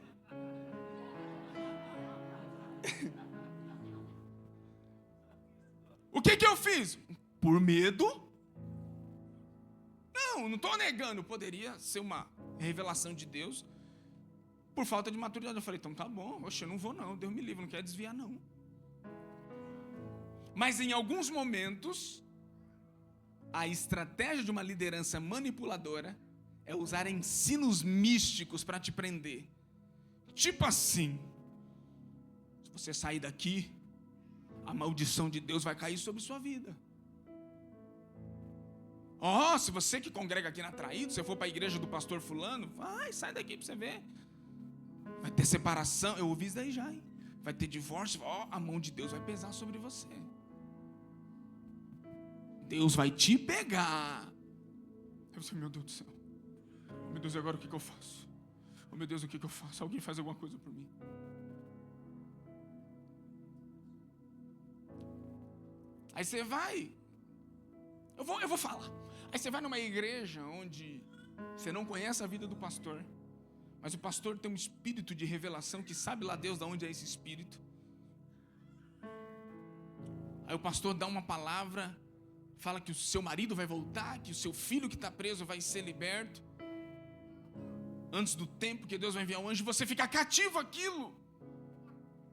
O que eu fiz? Por medo? Não estou negando, poderia ser uma revelação de Deus. Por falta de maturidade, eu falei, então tá bom, oxe, eu não vou não, Deus me livre, não quero desviar não. Mas em alguns momentos, a estratégia de uma liderança manipuladora é usar ensinos místicos para te prender. Tipo assim, se você sair daqui, a maldição de Deus vai cair sobre sua vida. Se você que congrega aqui na Traído, se você for para a igreja do pastor fulano, sai daqui para você ver. Vai ter separação. Eu ouvi isso daí já, hein? Vai ter divórcio. A mão de Deus vai pesar sobre você. Deus vai te pegar. Eu falei, meu Deus do céu. Meu Deus, e agora o que eu faço? Oh, meu Deus, o que eu faço? Alguém faz alguma coisa por mim. Aí você vai. Eu vou falar. Aí você vai numa igreja onde você não conhece a vida do pastor, mas o pastor tem um espírito de revelação que sabe lá Deus de onde é esse espírito. Aí o pastor dá uma palavra, fala que o seu marido vai voltar, que o seu filho que está preso vai ser liberto antes do tempo, que Deus vai enviar um anjo, e você fica cativo àquilo.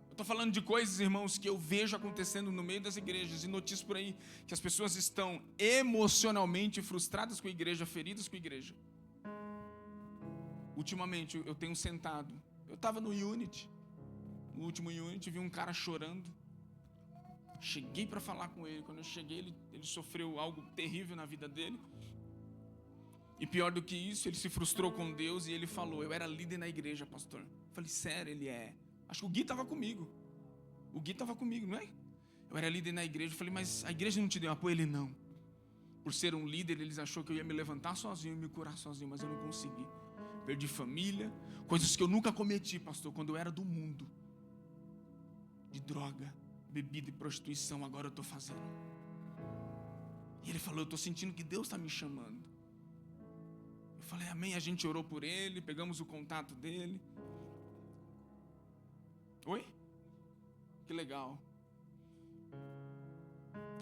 Eu estou falando de coisas, irmãos, que eu vejo acontecendo no meio das igrejas, e notícias por aí, que as pessoas estão emocionalmente frustradas com a igreja, feridas com a igreja. Ultimamente, eu tenho sentado, eu estava no Unity, no último Unity, vi um cara chorando, cheguei para falar com ele. Quando eu cheguei, ele sofreu algo terrível na vida dele, e pior do que isso, ele se frustrou com Deus, e ele falou, eu era líder na igreja, pastor. Eu falei, sério? Ele é. Acho que o Gui estava comigo. O Gui estava comigo, não é? Eu era líder na igreja. Eu falei, mas a igreja não te deu apoio? Ele, não. Por ser um líder, eles achou que eu ia me levantar sozinho e me curar sozinho, mas eu não consegui. Perdi família, coisas que eu nunca cometi, pastor, quando eu era do mundo. De droga, bebida e prostituição, agora eu estou fazendo. E ele falou, eu estou sentindo que Deus está me chamando. Eu falei, amém. A gente orou por ele, pegamos o contato dele. Oi? Que legal.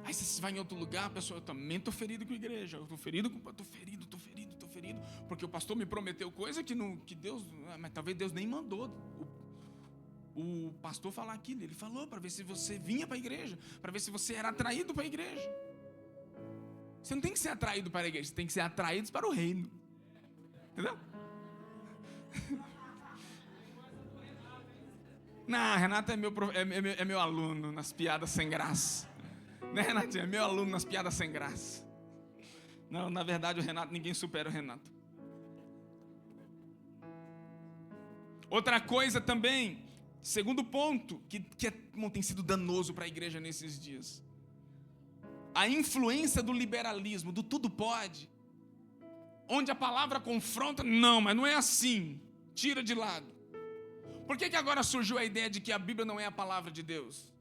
Aí você vai em outro lugar, a pessoa, eu também estou ferido com a igreja. Eu estou ferido, porque o pastor me prometeu coisa que Deus, mas talvez Deus nem mandou o pastor falar aquilo. Ele falou para ver se você vinha para a igreja, para ver se você era atraído para a igreja. Você não tem que ser atraído para a igreja, você tem que ser atraído para o reino. Entendeu? Não, Renato é meu aluno nas piadas sem graça. Né, Renatinho? É meu aluno nas piadas sem graça. Não, na verdade o Renato, ninguém supera o Renato. Outra coisa também, segundo ponto, que tem sido danoso para a igreja nesses dias. A influência do liberalismo, do tudo pode. Onde a palavra confronta, não, mas não é assim. Tira de lado. Por que agora surgiu a ideia de que a Bíblia não é a palavra de Deus?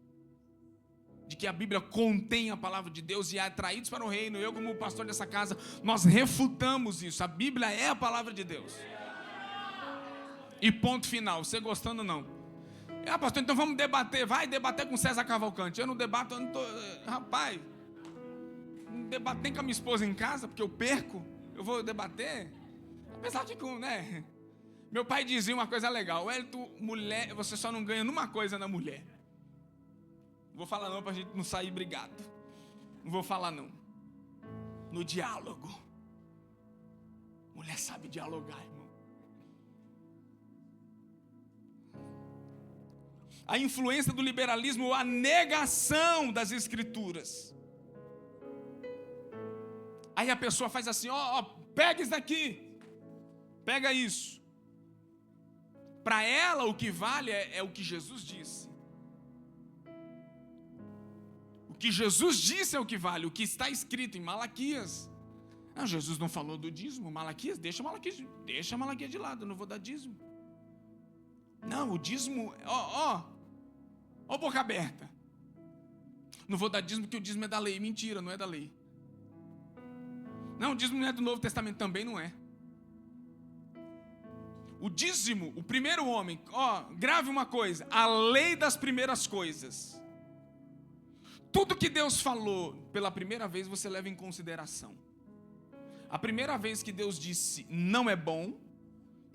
De que a Bíblia contém a palavra de Deus e é atraídos para o reino. Eu, como pastor dessa casa, nós refutamos isso. A Bíblia é a palavra de Deus. E ponto final. Você gostando ou não? Pastor, então vamos debater. Vai debater com César Cavalcante. Eu não debato, eu não tô... Rapaz, não debato nem com a minha esposa em casa, porque eu perco. Eu vou debater. Apesar de que, né? Meu pai dizia uma coisa legal. Wellington, mulher, você só não ganha numa coisa na mulher. Não vou falar não, pra gente não sair brigado. Não vou falar não. No diálogo. Mulher sabe dialogar, irmão. A influência do liberalismo, a negação das escrituras. Aí a pessoa faz assim, pega isso daqui. Pega isso. Para ela o que vale é o que Jesus disse. O que Jesus disse é o que vale, o que está escrito em Malaquias. Não, Jesus não falou do dízimo. Malaquias, deixa Malaquias de lado, eu não vou dar dízimo. Não, o dízimo, ó boca aberta. Não vou dar dízimo porque o dízimo é da lei. Mentira, não é da lei. Não, o dízimo não é do Novo Testamento, também não é. O dízimo, o primeiro homem, grave uma coisa, a lei das primeiras coisas. Tudo que Deus falou pela primeira vez você leva em consideração. A primeira vez que Deus disse não é bom,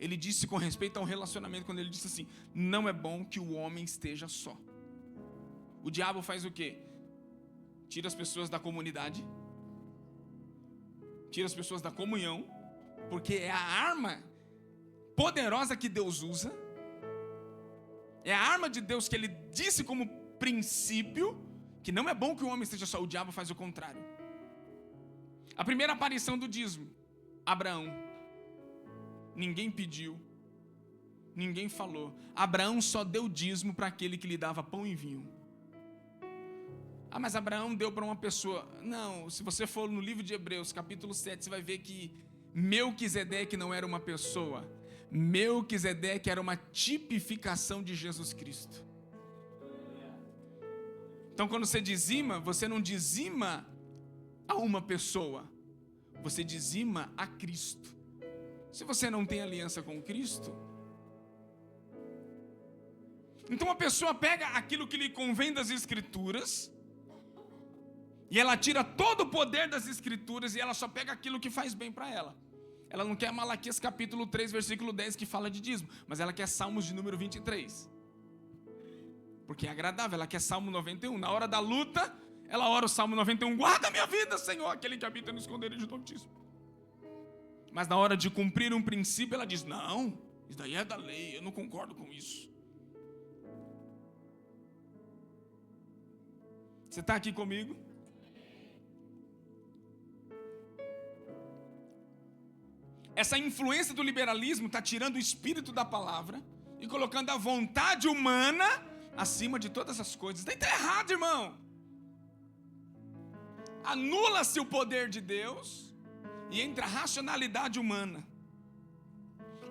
Ele disse com respeito ao relacionamento, quando Ele disse assim, não é bom que o homem esteja só. O diabo faz o quê? Tira as pessoas da comunidade, tira as pessoas da comunhão, porque é a arma poderosa que Deus usa, é a arma de Deus que Ele disse como princípio, que não é bom que o homem esteja só. O diabo faz o contrário. A primeira aparição do dízimo, Abraão. Ninguém pediu, Ninguém falou. Abraão só deu dízimo para aquele que lhe dava pão e vinho. Ah, mas Abraão deu para uma pessoa. Não, se você for no livro de Hebreus, capítulo 7, você vai ver que Melquisedeque não era uma pessoa. Melquisedeque era uma tipificação de Jesus Cristo. Então, quando você dizima, você não dizima a uma pessoa, você dizima a Cristo. Se você não tem aliança com Cristo, então a pessoa pega aquilo que lhe convém das Escrituras, e ela tira todo o poder das Escrituras, e ela só pega aquilo que faz bem para ela. Ela não quer Malaquias capítulo 3, versículo 10, que fala de dízimo, mas ela quer Salmos de número 23. Porque é agradável, ela quer Salmo 91. Na hora da luta, ela ora o Salmo 91. Guarda a minha vida, Senhor, aquele que habita no esconderijo do Altíssimo. Mas na hora de cumprir um princípio, ela diz, não, isso daí é da lei, eu não concordo com isso. Você está aqui comigo? Essa influência do liberalismo está tirando o espírito da palavra e colocando a vontade humana acima de todas as coisas. Daí está errado, irmão. Anula-se o poder de Deus e entra a racionalidade humana.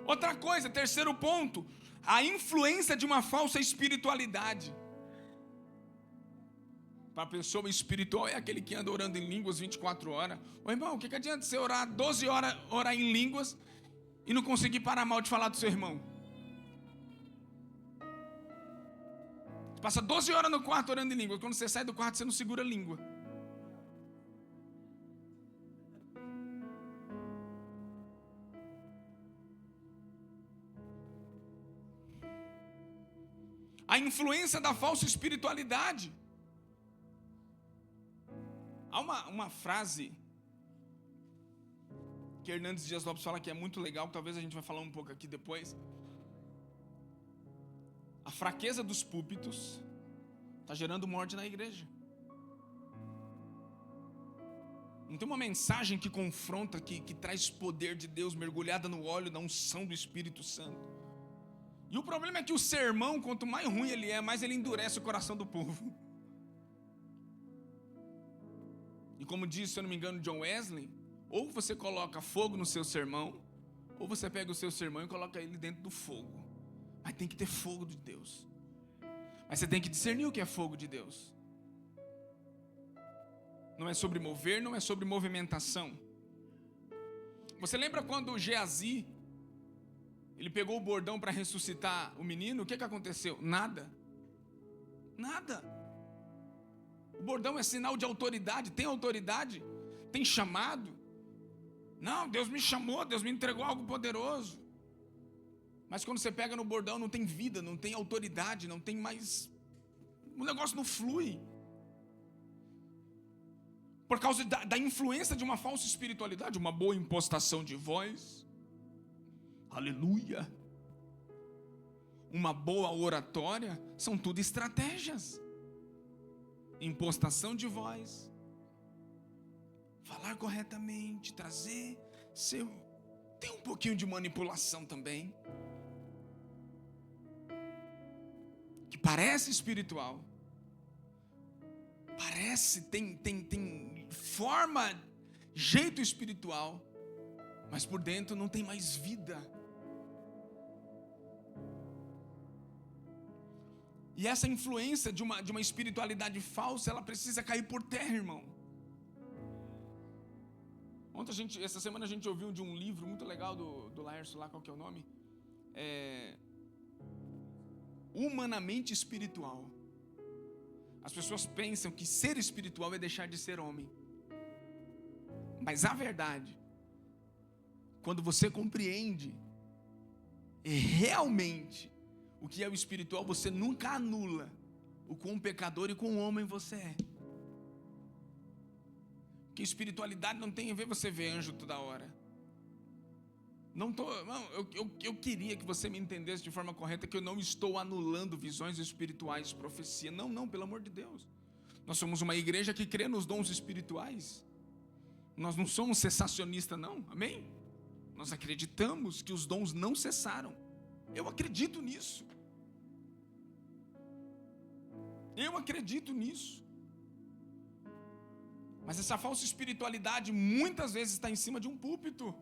Outra coisa, terceiro ponto, a influência de uma falsa espiritualidade. Para a pessoa espiritual é aquele que anda orando em línguas 24 horas. Ô irmão, o que adianta você orar 12 horas, orar em línguas e não conseguir parar mal de falar do seu irmão? Você passa 12 horas no quarto orando em línguas. Quando você sai do quarto, você não segura a língua. A influência da falsa espiritualidade. Há uma frase que Hernandes Dias Lopes fala que é muito legal, que talvez a gente vai falar um pouco aqui depois. A fraqueza dos púlpitos está gerando morte na igreja. Não tem uma mensagem que confronta, que traz poder de Deus mergulhada no óleo da unção do Espírito Santo. E o problema é que o sermão, quanto mais ruim ele é, mais ele endurece o coração do povo. E como disse, se eu não me engano, John Wesley, ou você coloca fogo no seu sermão, ou você pega o seu sermão e coloca ele dentro do fogo. Mas tem que ter fogo de Deus. Mas você tem que discernir o que é fogo de Deus. Não é sobre mover, não é sobre movimentação. Você lembra quando Geazi, ele pegou o bordão para ressuscitar o menino? O que aconteceu? Nada. Nada. O bordão é sinal de autoridade. Tem autoridade? Tem chamado? Não, Deus me chamou, Deus me entregou algo poderoso. Mas quando você pega no bordão, não tem vida, não tem autoridade, não tem mais... O negócio não flui. Por causa da influência de uma falsa espiritualidade, uma boa impostação de voz. Aleluia. Uma boa oratória, são tudo estratégias. Impostação de voz, falar corretamente, trazer seu... Tem um pouquinho de manipulação também, que parece espiritual, parece, tem forma, jeito espiritual, mas por dentro não tem mais vida. E essa influência de uma espiritualidade falsa, ela precisa cair por terra, irmão. Essa semana a gente ouviu de um livro muito legal do Laércio lá, qual que é o nome? Humanamente espiritual. As pessoas pensam que ser espiritual é deixar de ser homem. Mas a verdade, quando você compreende realmente o que é o espiritual, você nunca anula o quão pecador e quão homem você é. Que espiritualidade não tem a ver você ver anjo toda hora. Eu queria que você me entendesse de forma correta, que eu não estou anulando visões espirituais, profecia. Não, pelo amor de Deus. Nós somos uma igreja que crê nos dons espirituais. Nós não somos cessacionistas, não. Amém? Nós acreditamos que os dons não cessaram. Eu acredito nisso. Eu acredito nisso. Mas essa falsa espiritualidade muitas vezes está em cima de um púlpito.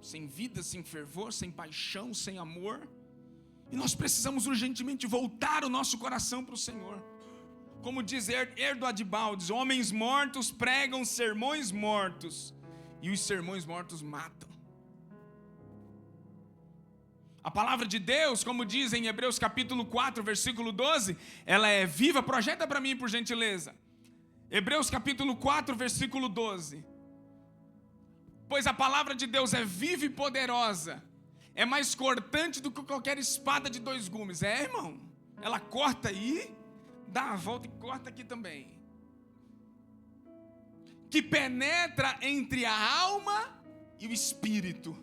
Sem vida, sem fervor, sem paixão, sem amor. E nós precisamos urgentemente voltar o nosso coração para o Senhor. Como diz Erdo Adbaldes, homens mortos pregam sermões mortos, e os sermões mortos matam. A palavra de Deus, como diz em Hebreus capítulo 4, versículo 12, ela é viva. Projeta para mim, por gentileza. Hebreus capítulo 4, versículo 12. Pois a palavra de Deus é viva e poderosa, é mais cortante do que qualquer espada de 2 gumes. Irmão, ela corta aí, dá a volta e corta aqui também. Que penetra entre a alma e o espírito.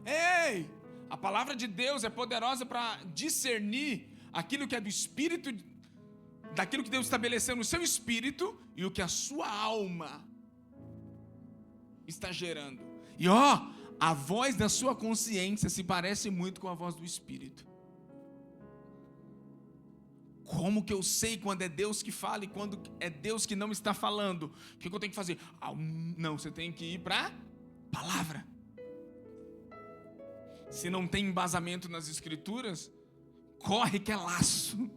Ei, a palavra de Deus é poderosa para discernir aquilo que é do espírito, daquilo que Deus estabeleceu no seu espírito e o que a sua alma está gerando. E a voz da sua consciência se parece muito com a voz do espírito. Como que eu sei quando é Deus que fala e quando é Deus que não está falando? O que eu tenho que fazer? Não, você tem que ir para a palavra. Se não tem embasamento nas escrituras, corre que é laço.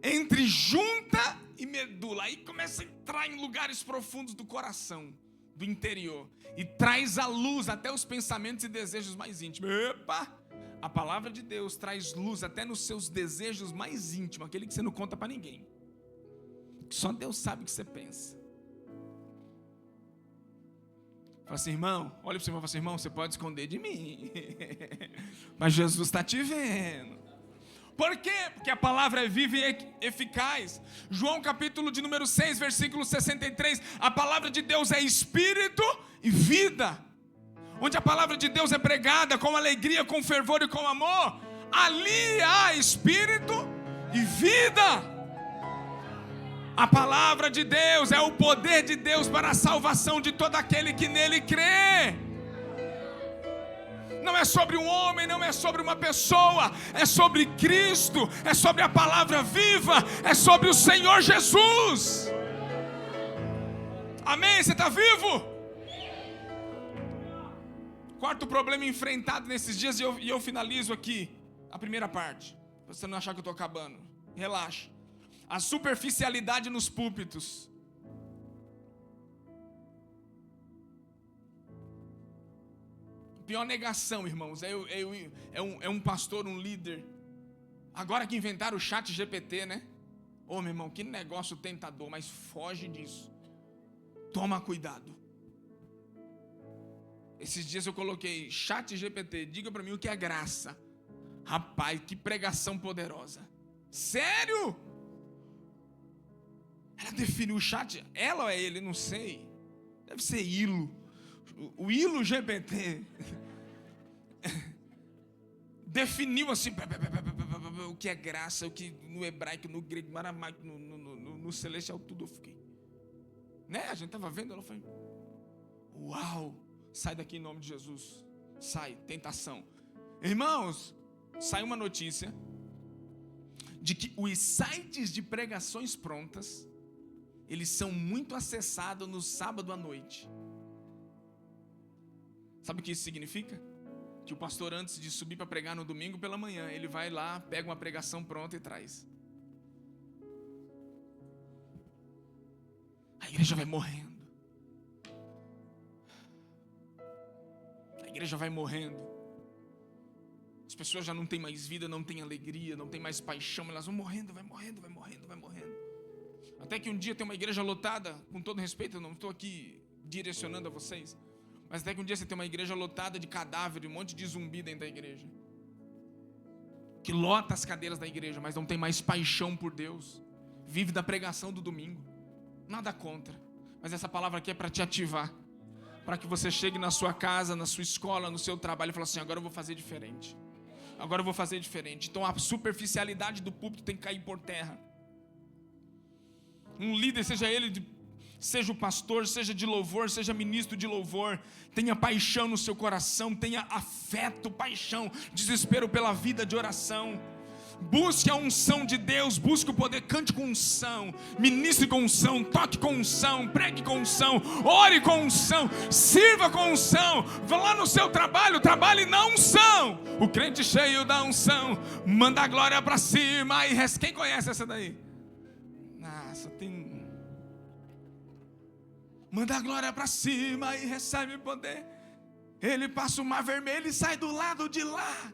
Entre junta e medula, aí começa a entrar em lugares profundos do coração, do interior, e traz à luz até os pensamentos e desejos mais íntimos. Epa! A palavra de Deus traz luz até nos seus desejos mais íntimos, aquele que você não conta para ninguém, que só Deus sabe o que você pensa. Fala assim, irmão, olha para o seu irmão e fala assim, irmão, você pode esconder de mim, mas Jesus está te vendo. Por quê? Porque a palavra é viva e eficaz. João capítulo de número 6, versículo 63, a palavra de Deus é espírito e vida. Onde a palavra de Deus é pregada com alegria, com fervor e com amor, ali há espírito e vida. A palavra de Deus é o poder de Deus para a salvação de todo aquele que nele crê. Não é sobre um homem, não é sobre uma pessoa, é sobre Cristo, é sobre a palavra viva, é sobre o Senhor Jesus. Amém? Você está vivo? Quarto problema enfrentado nesses dias, e eu finalizo aqui a primeira parte, para você não achar que eu estou acabando. Relaxa. A superficialidade nos púlpitos. Pior negação, irmãos, é um pastor, um líder. Agora que inventaram o chat GPT, né? Meu irmão, que negócio tentador, mas foge disso. Toma cuidado. Esses dias eu coloquei chat GPT, diga para mim o que é graça. Rapaz, que pregação poderosa. Sério? Ela definiu o chat, ela ou é ele, não sei. Deve ser Ilo. O Ilo GPT definiu assim o que é graça, o que no hebraico, no grego, no aramaico, no celestial, tudo eu fiquei. Né? A gente estava vendo, ela foi, uau, sai daqui em nome de Jesus. Sai, tentação. Irmãos, sai uma notícia de que os sites de pregações prontas, eles são muito acessados no sábado à noite. Sabe o que isso significa? Que o pastor, antes de subir para pregar no domingo pela manhã, ele vai lá, pega uma pregação pronta e traz. A igreja vai morrendo. A igreja vai morrendo. As pessoas já não têm mais vida, não têm alegria, não têm mais paixão, elas vão morrendo, vai morrendo, vai morrendo, vai morrendo. Até que um dia tem uma igreja lotada, com todo respeito, eu não estou aqui direcionando a vocês, mas até que um dia você tem uma igreja lotada de cadáver, um monte de zumbi dentro da igreja, que lota as cadeiras da igreja, mas não tem mais paixão por Deus, vive da pregação do domingo. Nada contra, mas essa palavra aqui é para te ativar, para que você chegue na sua casa, na sua escola, no seu trabalho e fale assim, agora eu vou fazer diferente. Agora eu vou fazer diferente. Então a superficialidade do púlpito tem que cair por terra. Um líder, seja ele Seja o pastor, seja de louvor, seja ministro de louvor, tenha paixão no seu coração, tenha afeto, paixão, desespero pela vida de oração. Busque a unção de Deus, busque o poder, cante com unção, ministre com unção, toque com unção, pregue com unção, ore com unção, sirva com unção. Vá lá no seu trabalho, trabalhe na unção. O crente cheio da unção manda a glória para cima. E quem conhece essa daí? Nossa, tem... Manda a glória para cima e recebe poder. Ele passa o mar vermelho e sai do lado de lá.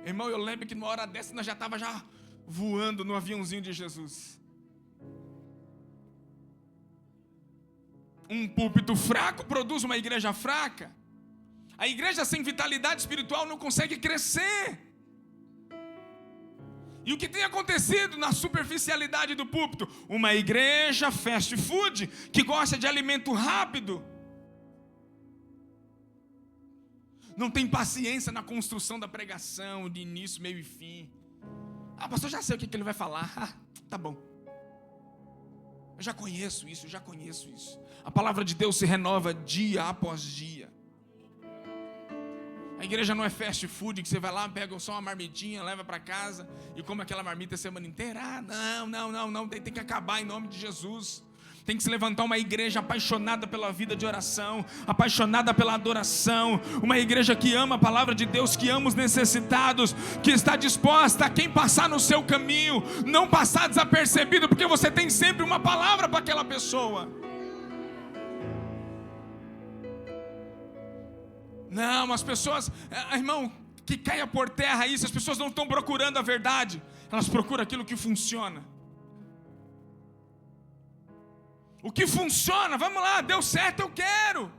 Irmão, eu lembro que numa hora dessa nós já estava voando no aviãozinho de Jesus. Um púlpito fraco produz uma igreja fraca. A igreja sem vitalidade espiritual não consegue crescer. E o que tem acontecido na superficialidade do púlpito? Uma igreja fast food, que gosta de alimento rápido. Não tem paciência na construção da pregação, de início, meio e fim. Ah, pastor, já sei o que ele vai falar. Ah, tá bom. Eu já conheço isso. A palavra de Deus se renova dia após dia. A igreja não é fast food, que você vai lá, pega só uma marmitinha, leva para casa e come aquela marmita a semana inteira. Ah, não, tem que acabar em nome de Jesus. Tem que se levantar uma igreja apaixonada pela vida de oração, apaixonada pela adoração, uma igreja que ama a palavra de Deus, que ama os necessitados, que está disposta a quem passar no seu caminho, não passar desapercebido, porque você tem sempre uma palavra para aquela pessoa. Não, as pessoas, irmão, que caia por terra isso, as pessoas não estão procurando a verdade, elas procuram aquilo que funciona. O que funciona, vamos lá, deu certo, eu quero.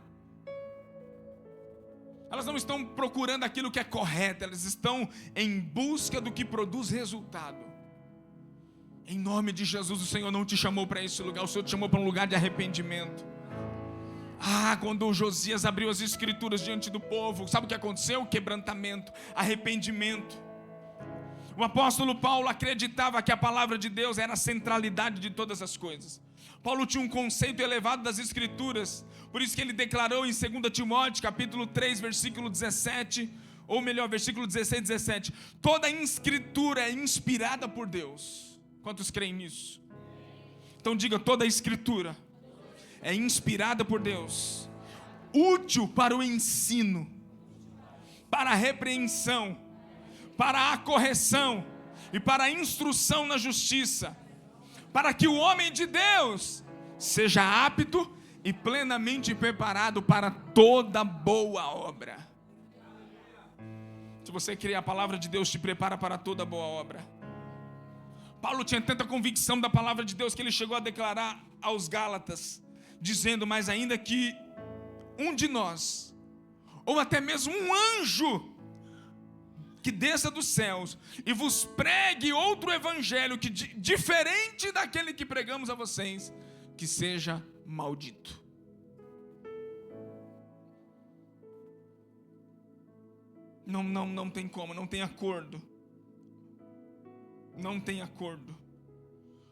Elas não estão procurando aquilo que é correto, elas estão em busca do que produz resultado. Em nome de Jesus, o Senhor não te chamou para esse lugar, o Senhor te chamou para um lugar de arrependimento. Ah, quando o Josias abriu as escrituras diante do povo, sabe o que aconteceu? Quebrantamento, arrependimento. O apóstolo Paulo acreditava que a palavra de Deus era a centralidade de todas as coisas. Paulo tinha um conceito elevado das escrituras, por isso que ele declarou em 2 Timóteo, capítulo 3, versículo 17, ou melhor, versículo 16 e 17, toda a escritura é inspirada por Deus. Quantos creem nisso? Então diga, toda a escritura é inspirada por Deus, útil para o ensino, para a repreensão, para a correção e para a instrução na justiça, para que o homem de Deus seja apto e plenamente preparado para toda boa obra. Se você crê, a palavra de Deus te prepara para toda boa obra. Paulo tinha tanta convicção da palavra de Deus que ele chegou a declarar aos Gálatas, dizendo, mas ainda que um de nós, ou até mesmo um anjo, que desça dos céus e vos pregue outro evangelho que diferente daquele que pregamos a vocês, que seja maldito. Não tem como, não tem acordo. Não tem acordo.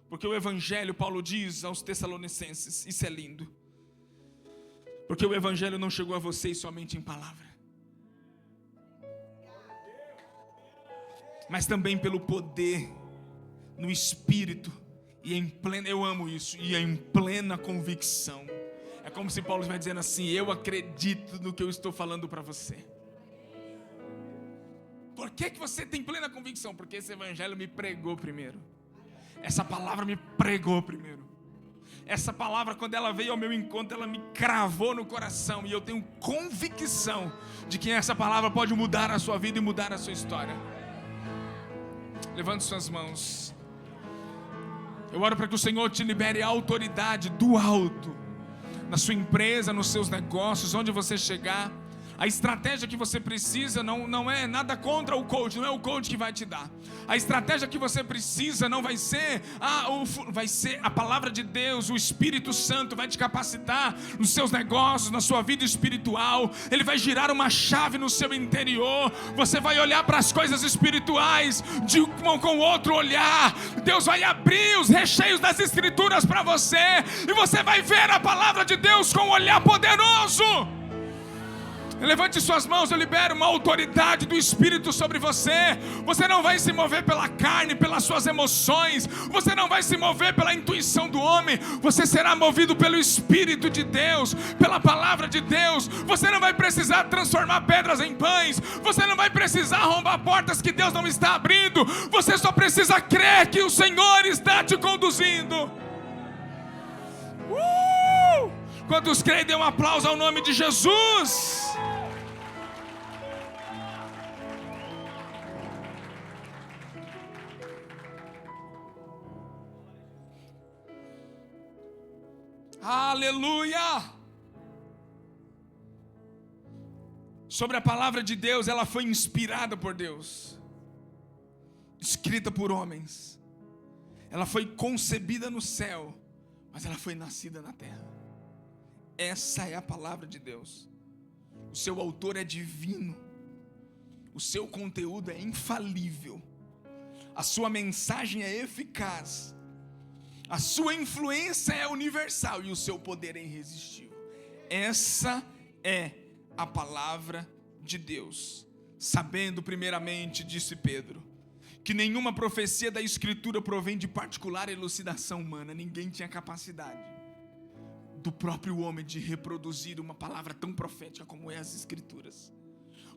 Porque o evangelho, Paulo diz aos Tessalonicenses, isso é lindo, porque o evangelho não chegou a vocês somente em palavra, mas também pelo poder, no Espírito, e em plena, eu amo isso, e em plena convicção. É como se Paulo vai dizendo assim, eu acredito no que eu estou falando para você. Por que você tem plena convicção? Porque esse evangelho me pregou primeiro. Essa palavra me pregou primeiro. Essa palavra, quando ela veio ao meu encontro, ela me cravou no coração, e eu tenho convicção de que essa palavra pode mudar a sua vida e mudar a sua história. Levante suas mãos. Eu oro para que o Senhor te libere a autoridade do alto, na sua empresa, nos seus negócios, onde você chegar. A estratégia que você precisa não é nada contra o coach, não é o coach que vai te dar. A estratégia que você precisa não vai ser vai ser a palavra de Deus. O Espírito Santo vai te capacitar nos seus negócios, na sua vida espiritual. Ele vai girar uma chave no seu interior. Você vai olhar para as coisas espirituais com outro olhar. Deus vai abrir os recheios das Escrituras para você, e você vai ver a palavra de Deus com um olhar poderoso. Levante suas mãos, eu libero uma autoridade do Espírito sobre você. Você não vai se mover pela carne, pelas suas emoções. Você não vai se mover pela intuição do homem. Você será movido pelo Espírito de Deus, pela palavra de Deus. Você não vai precisar transformar pedras em pães. Você não vai precisar arrombar portas que Deus não está abrindo. Você só precisa crer que o Senhor está te conduzindo. Quantos creem, dê um aplauso ao nome de Jesus. Aleluia! Sobre a palavra de Deus, ela foi inspirada por Deus, escrita por homens. Ela foi concebida no céu, mas ela foi nascida na terra. Essa é a palavra de Deus. O seu autor é divino. O seu conteúdo é infalível. A sua mensagem é eficaz. A sua influência é universal e o seu poder é irresistível. Essa é a palavra de Deus. Sabendo primeiramente, disse Pedro, que nenhuma profecia da Escritura provém de particular elucidação humana. Ninguém tinha capacidade do próprio homem de reproduzir uma palavra tão profética como é as Escrituras.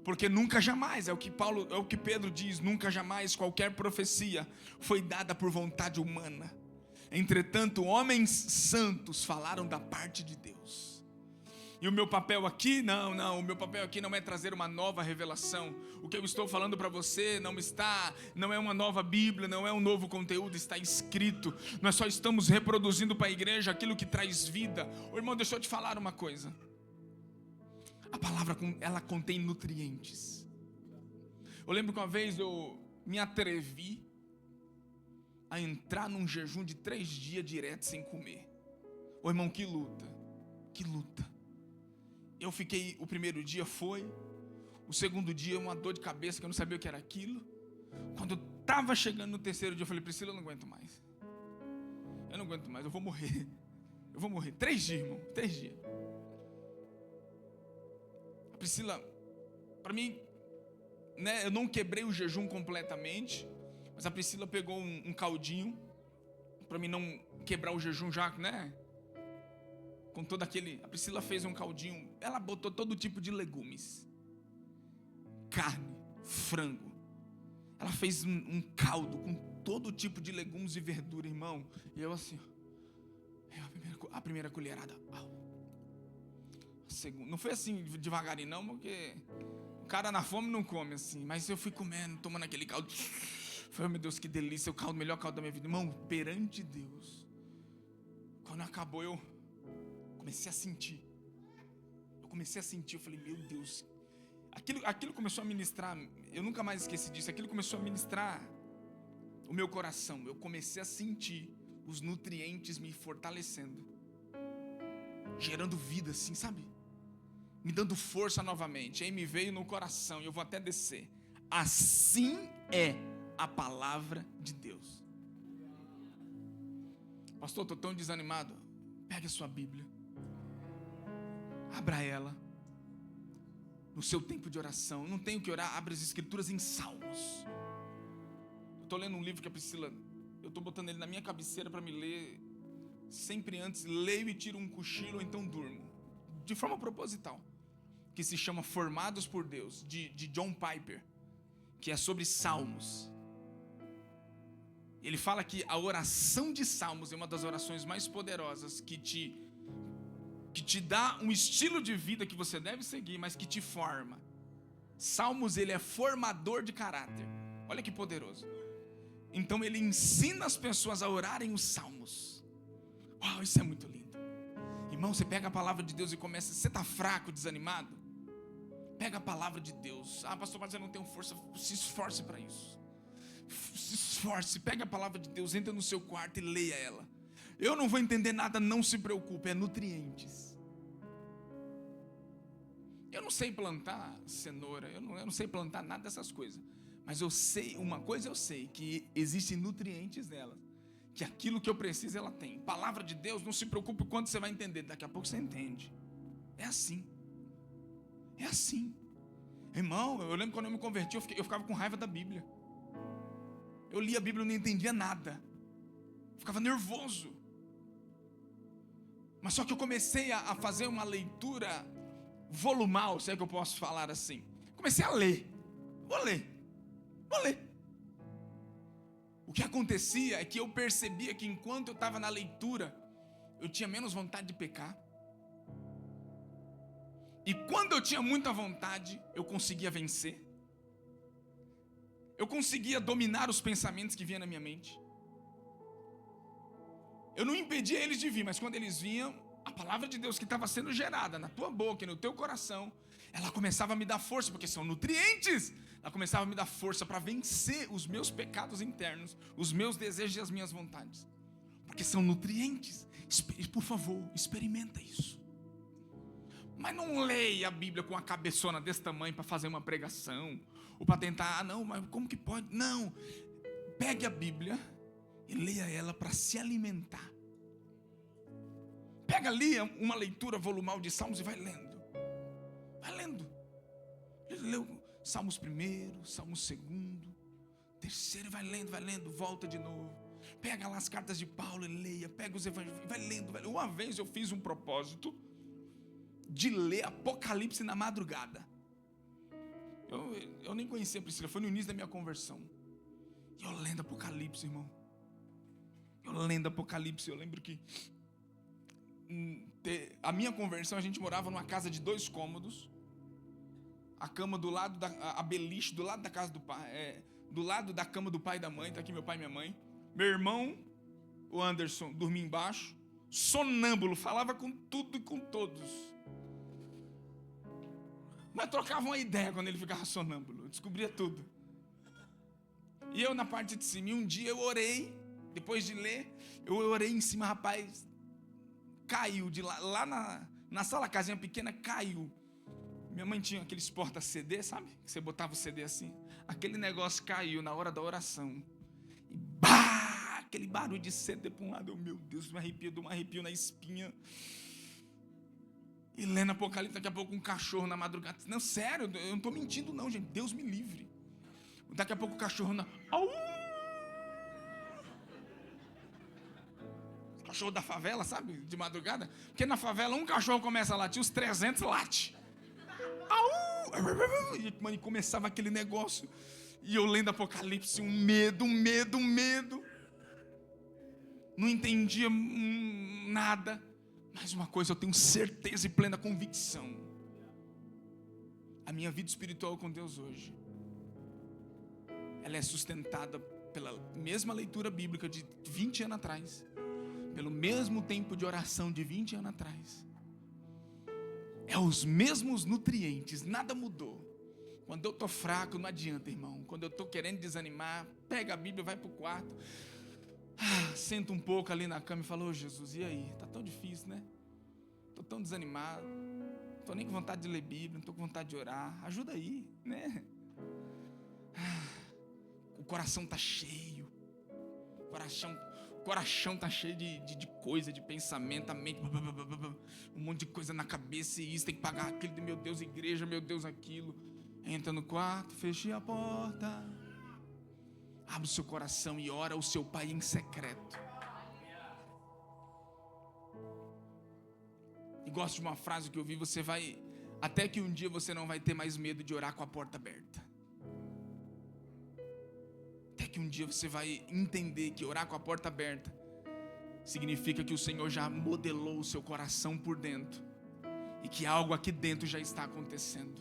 Porque nunca jamais, é o que Pedro diz, nunca jamais qualquer profecia foi dada por vontade humana. Entretanto, homens santos falaram da parte de Deus. E o meu papel aqui, o meu papel aqui não é trazer uma nova revelação. O que eu estou falando para você não é uma nova Bíblia, não é um novo conteúdo, está escrito. Nós só estamos reproduzindo para a igreja aquilo que traz vida. Ô irmão, deixa eu te falar uma coisa. A palavra, ela contém nutrientes. Eu lembro que uma vez eu me atrevi a entrar num jejum de 3 dias direto sem comer. Ô irmão, que luta. Eu fiquei, o primeiro dia foi, o segundo dia uma dor de cabeça que eu não sabia o que era aquilo. Quando eu estava chegando no terceiro dia, eu falei, Priscila, eu não aguento mais, eu vou morrer. 3 dias, irmão, 3 dias. A Priscila, para mim, né, eu não quebrei o jejum completamente, mas a Priscila pegou um caldinho, para mim não quebrar o jejum já, né? Com todo aquele... A Priscila fez um caldinho, ela botou todo tipo de legumes. Carne, frango. Ela fez um caldo com todo tipo de legumes e verdura, irmão. E eu assim, a primeira colherada. A segunda, não foi assim devagarinho não, porque o cara na fome não come assim. Mas eu fui comendo, tomando aquele caldo. Falei, meu Deus, que delícia, o caldo, o melhor caldo da minha vida. Irmão, perante Deus, quando acabou, eu comecei a sentir. Eu falei, meu Deus, aquilo começou a ministrar. Eu nunca mais esqueci disso. Aquilo começou a ministrar o meu coração. Eu comecei a sentir os nutrientes me fortalecendo, gerando vida assim, sabe? Me dando força novamente. Aí me veio no coração, e eu vou até descer. Assim é a palavra de Deus. Pastor, estou tão desanimado. Pegue a sua Bíblia, abra ela no seu tempo de oração. Não tenho que orar, abra as Escrituras em Salmos. Eu estou lendo um livro que a Priscila, eu estou botando ele na minha cabeceira para me ler. Sempre antes leio e tiro um cochilo, ou então durmo, de forma proposital, que se chama Formados por Deus, de John Piper, que é sobre Salmos. Ele fala que a oração de Salmos é uma das orações mais poderosas, que te dá um estilo de vida que você deve seguir, mas que te forma. Salmos, ele é formador de caráter. Olha que poderoso. Então ele ensina as pessoas a orarem os Salmos. Uau, isso é muito lindo. Irmão, você pega a palavra de Deus e começa. Você está fraco, desanimado? Pega a palavra de Deus. Pastor, mas eu não tenho força. Se esforce para isso. Se esforce, pega a palavra de Deus, entra no seu quarto e leia ela. Eu não vou entender nada, não se preocupe, é nutrientes. Eu não sei plantar cenoura, eu não sei plantar nada dessas coisas. Mas eu sei, uma coisa eu sei, que existem nutrientes nela. Que aquilo que eu preciso ela tem. Palavra de Deus, não se preocupe o quanto você vai entender. Daqui a pouco você entende. É assim. É assim. Irmão, eu lembro quando eu me converti, eu ficava com raiva da Bíblia. Eu lia a Bíblia e não entendia nada. Ficava nervoso. Mas só que eu comecei a fazer uma leitura volumal, se é que eu posso falar assim. Comecei a ler. Vou ler. O que acontecia é que eu percebia que enquanto eu estava na leitura, eu tinha menos vontade de pecar. E quando eu tinha muita vontade, eu conseguia vencer. Eu conseguia dominar os pensamentos que vinham na minha mente. Eu não impedia eles de vir, mas quando eles vinham, a palavra de Deus que estava sendo gerada na tua boca e no teu coração, ela começava a me dar força, porque são nutrientes. Ela começava a me dar força para vencer os meus pecados internos, os meus desejos e as minhas vontades. Porque são nutrientes. Por favor, experimenta isso. Mas não leia a Bíblia com a cabeçona desse tamanho para fazer uma pregação, ou para tentar, não, mas como que pode? Não, pegue a Bíblia e leia ela para se alimentar. Pega ali uma leitura volumal de Salmos e vai lendo. Vai lendo. Leu Salmos 1, Salmos 2, 3, vai lendo, volta de novo. Pega lá as cartas de Paulo e leia, pega os evangelhos, vai lendo. Uma vez eu fiz um propósito de ler Apocalipse na madrugada. Eu nem conhecia a Priscila, foi no início da minha conversão. E eu lendo Apocalipse, irmão. Eu lembro que a minha conversão, a gente morava numa casa de 2 cômodos. A cama do lado a beliche do lado da casa do pai, do lado da cama do pai e da mãe, tá aqui meu pai e minha mãe. Meu irmão, o Anderson, dormia embaixo, sonâmbulo, falava com tudo e com todos. Mas trocava uma ideia quando ele ficava sonâmbulo, eu descobria tudo. E eu na parte de cima, e um dia eu orei, depois de ler, eu orei em cima, rapaz, caiu de lá na sala, casinha pequena, caiu. Minha mãe tinha aqueles porta-CD, sabe? Que você botava o CD assim. Aquele negócio caiu na hora da oração. E bah! Aquele barulho de CD para um lado. Meu Deus, me arrepio na espinha. E lendo Apocalipse, daqui a pouco um cachorro na madrugada. Não, sério, eu não estou mentindo não, gente. Deus me livre. Daqui a pouco o cachorro Au! Cachorro da favela, sabe? De madrugada. Porque na favela um cachorro começa a latir, os 300 late. E começava aquele negócio. E eu lendo Apocalipse, um medo. Não entendia nada. Mas uma coisa eu tenho certeza e plena convicção. A minha vida espiritual com Deus hoje, ela é sustentada pela mesma leitura bíblica de 20 anos atrás. Pelo mesmo tempo de oração de 20 anos atrás. É os mesmos nutrientes, nada mudou. Quando eu estou fraco, não adianta, irmão. Quando eu estou querendo desanimar, pega a Bíblia, vai para o quarto, senta um pouco ali na cama e fala: ô Jesus, e aí? Está tão difícil, né? Estou tão desanimado, não estou nem com vontade de ler Bíblia, não estou com vontade de orar. Ajuda aí, né? O coração está cheio. O coração está cheio de coisa, de pensamento, a mente, um monte de coisa na cabeça, e isso, tem que pagar aquilo, de meu Deus, igreja, meu Deus, aquilo. Entra no quarto, feche a porta, abre o seu coração e ora ao seu Pai em secreto. E gosto de uma frase que eu vi: até que um dia você não vai ter mais medo de orar com a porta aberta. Até que um dia você vai entender que orar com a porta aberta significa que o Senhor já modelou o seu coração por dentro e que algo aqui dentro já está acontecendo.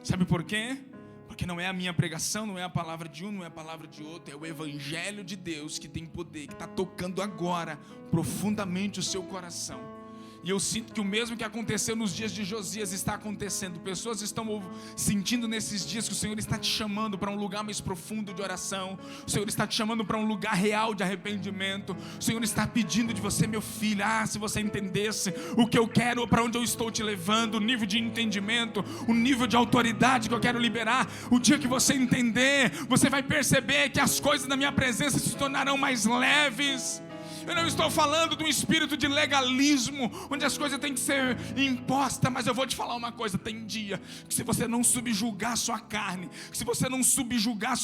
Sabe por quê? Porque não é a minha pregação, não é a palavra de um, não é a palavra de outro, é o Evangelho de Deus que tem poder, que está tocando agora profundamente o seu coração. E eu sinto que o mesmo que aconteceu nos dias de Josias está acontecendo. Pessoas estão sentindo nesses dias que o Senhor está te chamando para um lugar mais profundo de oração. O Senhor está te chamando para um lugar real de arrependimento. O Senhor está pedindo de você, meu filho, se você entendesse o que eu quero, para onde eu estou te levando, o nível de entendimento, o nível de autoridade que eu quero liberar. O dia que você entender, você vai perceber que as coisas da minha presença se tornarão mais leves. Eu não estou falando de um espírito de legalismo, onde as coisas têm que ser impostas, mas eu vou te falar uma coisa: tem dia que se você não subjugar a sua carne, se você não subjugar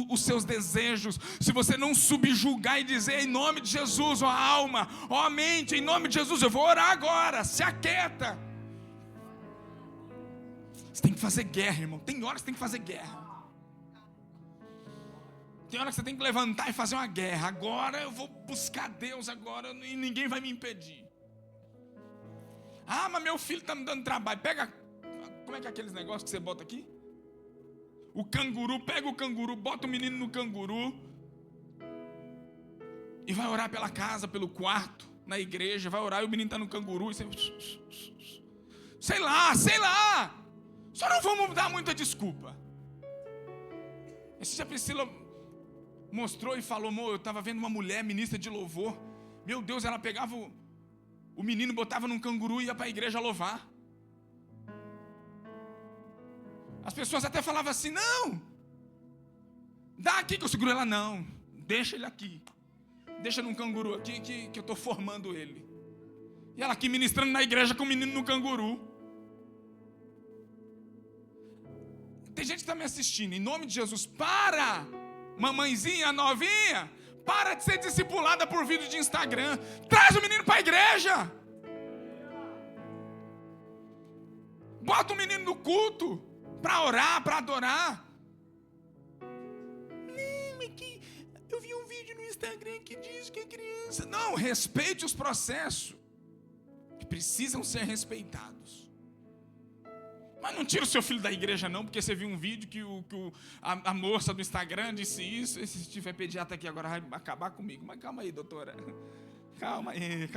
os seus desejos, se você não subjugar e dizer em nome de Jesus, ó alma, ó mente, em nome de Jesus, eu vou orar agora, se aquieta. Você tem que fazer guerra, irmão. Tem horas que você tem que fazer guerra. Tem hora que você tem que levantar e fazer uma guerra. Agora eu vou buscar Deus agora e ninguém vai me impedir. Mas meu filho está me dando trabalho. Pega, como é que é aqueles negócios que você bota aqui? O canguru, pega o canguru, bota o menino no canguru e vai orar pela casa, pelo quarto, na igreja. Vai orar e o menino está no canguru e você... Sei lá. Só não vamos dar muita desculpa. Esse dia a Priscila mostrou e falou: amor, eu estava vendo uma mulher ministra de louvor. Meu Deus, ela pegava o menino, botava num canguru e ia para a igreja louvar. As pessoas até falavam assim: não, dá aqui que eu seguro ela. Não, deixa ele aqui, deixa num canguru aqui que eu estou formando ele. E ela aqui ministrando na igreja com o menino no canguru. Tem gente que está me assistindo, em nome de Jesus, para! Mamãezinha, novinha, para de ser discipulada por vídeo de Instagram. Traz o menino para a igreja. Bota o menino no culto para orar, para adorar. Não, é que eu vi um vídeo no Instagram que diz que é criança. Não, respeite os processos que precisam ser respeitados. Mas não tira o seu filho da igreja não, porque você viu um vídeo que a moça do Instagram disse isso. E se tiver pediatra aqui agora vai acabar comigo. Mas calma aí, doutora. Calma aí.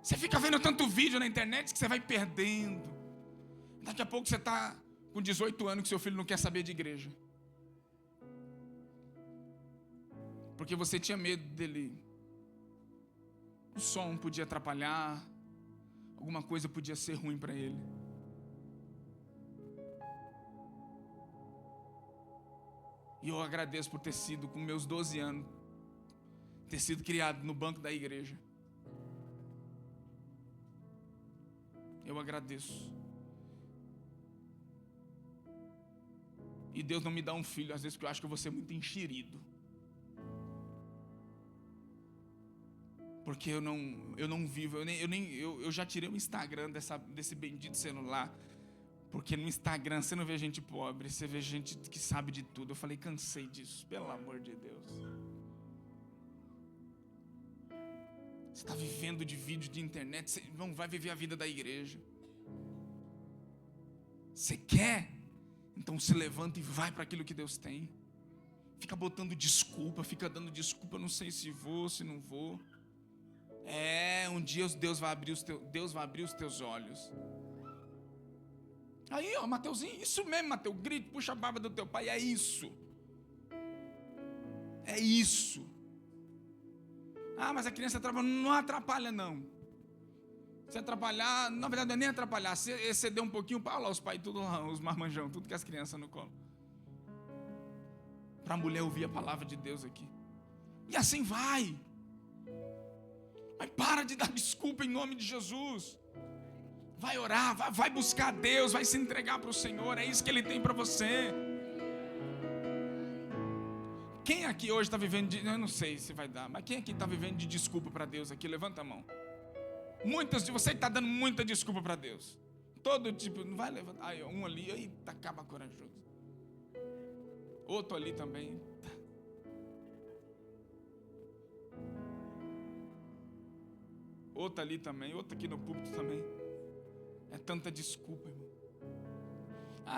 Você fica vendo tanto vídeo na internet que você vai perdendo. Daqui a pouco você está com 18 anos que seu filho não quer saber de igreja. Porque você tinha medo dele. O som podia atrapalhar. Alguma coisa podia ser ruim para ele. E eu agradeço por ter sido, com meus 12 anos, ter sido criado no banco da igreja. Eu agradeço. E Deus não me dá um filho, às vezes, porque eu acho que eu vou ser muito enxerido. Porque eu não vivo, eu já tirei o Instagram desse bendito celular. Porque no Instagram você não vê gente pobre, você vê gente que sabe de tudo. Eu falei, cansei disso, pelo amor de Deus. Você está vivendo de vídeo de internet, você não vai viver a vida da igreja. Você quer? Então se levanta e vai para aquilo que Deus tem. Fica botando desculpa, fica dando desculpa, não sei se vou, se não vou. Um dia Deus vai abrir os teus olhos. Aí, ó, Mateuzinho, isso mesmo, Mateus, grita, puxa a barba do teu pai, é isso. É isso. Mas a criança atrapalha. Não atrapalha, não. Se atrapalhar, na verdade não é nem atrapalhar, se exceder um pouquinho, para lá os pais, tudo lá, os marmanjão, tudo que as crianças no colo. Para a mulher ouvir a palavra de Deus aqui. E assim vai. Mas para de dar desculpa em nome de Jesus. Vai orar, vai buscar Deus, vai se entregar para o Senhor. É isso que Ele tem para você. Quem aqui hoje está vivendo de... Eu não sei se vai dar, mas quem aqui está vivendo de desculpa para Deus aqui? Levanta a mão. Muitas de vocês está dando muita desculpa para Deus. Todo tipo, não vai levantar. Um ali, eita, acaba corajoso. Outro ali também. Outro ali também, outro aqui no púlpito também. É tanta desculpa, irmão.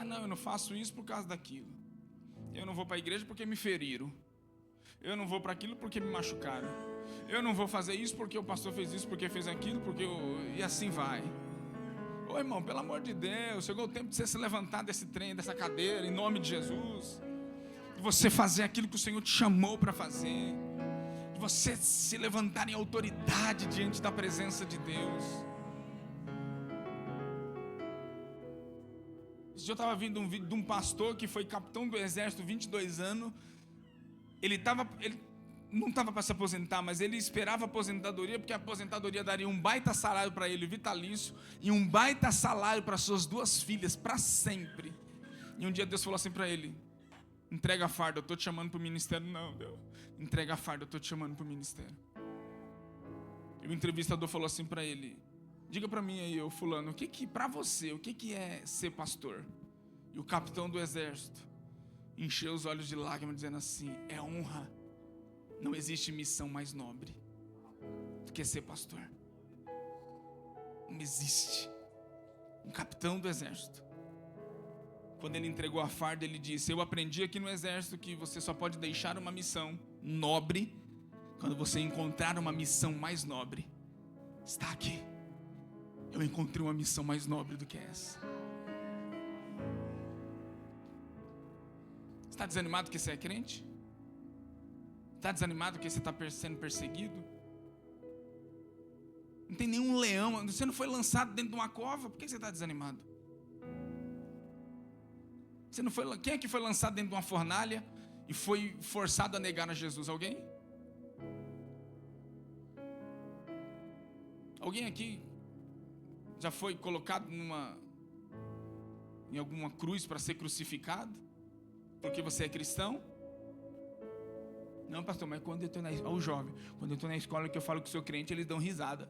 Não, eu não faço isso por causa daquilo. Eu não vou para a igreja porque me feriram. Eu não vou para aquilo porque me machucaram. Eu não vou fazer isso porque o pastor fez isso, porque fez aquilo, e assim vai. Ô irmão, pelo amor de Deus, chegou o tempo de você se levantar desse trem, dessa cadeira, em nome de Jesus. De você fazer aquilo que o Senhor te chamou para fazer. De você se levantar em autoridade diante da presença de Deus. Esse dia eu estava vendo um vídeo de um pastor que foi capitão do exército 22 anos. Ele não estava para se aposentar, mas ele esperava a aposentadoria, porque a aposentadoria daria um baita salário para ele, vitalício, e um baita salário para suas 2 filhas, para sempre. E um dia Deus falou assim para ele: entrega a farda, eu estou te chamando para o ministério. Não, Deus, entrega a farda, eu estou te chamando para o ministério. E o entrevistador falou assim para ele: diga para mim aí, ô fulano, para você, o que é ser pastor? E o capitão do exército encheu os olhos de lágrimas, dizendo assim: é honra. Não existe missão mais nobre do que ser pastor. Não existe. Um capitão do exército, quando ele entregou a farda, ele disse: eu aprendi aqui no exército que você só pode deixar uma missão nobre quando você encontrar uma missão mais nobre. Está aqui. Eu encontrei uma missão mais nobre do que essa. Está desanimado porque você é crente? Está desanimado porque você está sendo perseguido? Não tem nenhum leão, você não foi lançado dentro de uma cova, por que você está desanimado? Você não foi, quem é que foi lançado dentro de uma fornalha e foi forçado a negar a Jesus? Alguém? Alguém aqui já foi colocado em alguma cruz para ser crucificado? Porque você é cristão? Não, pastor, mas quando eu estou o jovem, quando eu estou na escola que eu falo que sou crente, eles dão risada.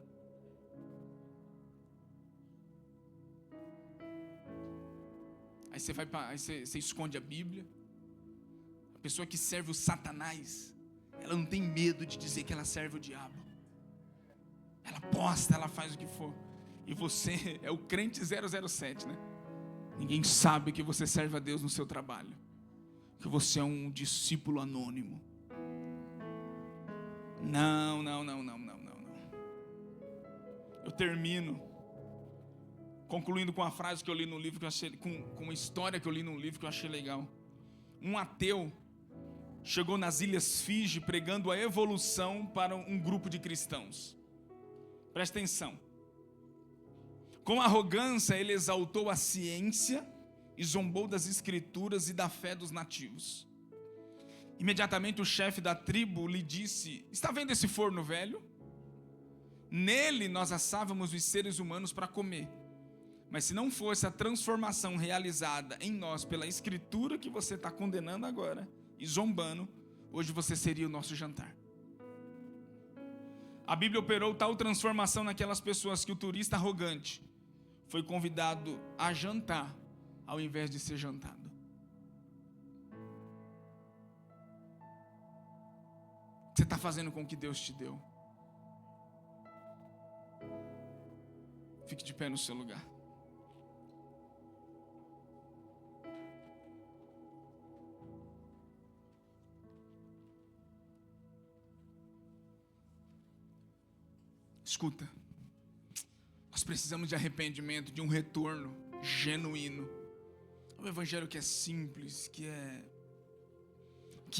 Aí você esconde a Bíblia. A pessoa que serve o Satanás, ela não tem medo de dizer que ela serve o diabo. Ela posta, ela faz o que for. E você é o crente 007, né? Ninguém sabe que você serve a Deus no seu trabalho, que você é um discípulo anônimo. Não. Eu termino concluindo com uma frase que eu li no livro, que eu achei, com uma história que eu li num livro que eu achei legal. Um ateu chegou nas Ilhas Fiji pregando a evolução para um grupo de cristãos. Presta atenção. Com arrogância ele exaltou a ciência e zombou das escrituras e da fé dos nativos. Imediatamente o chefe da tribo lhe disse: está vendo esse forno velho? Nele nós assávamos os seres humanos para comer. Mas se não fosse a transformação realizada em nós pela escritura que você está condenando agora e zombando, hoje você seria o nosso jantar. A Bíblia operou tal transformação naquelas pessoas que o turista arrogante foi convidado a jantar ao invés de ser jantado. O que você está fazendo com o que Deus te deu? Fique de pé no seu lugar. Escuta, nós precisamos de arrependimento, de um retorno genuíno. Um evangelho que é simples, que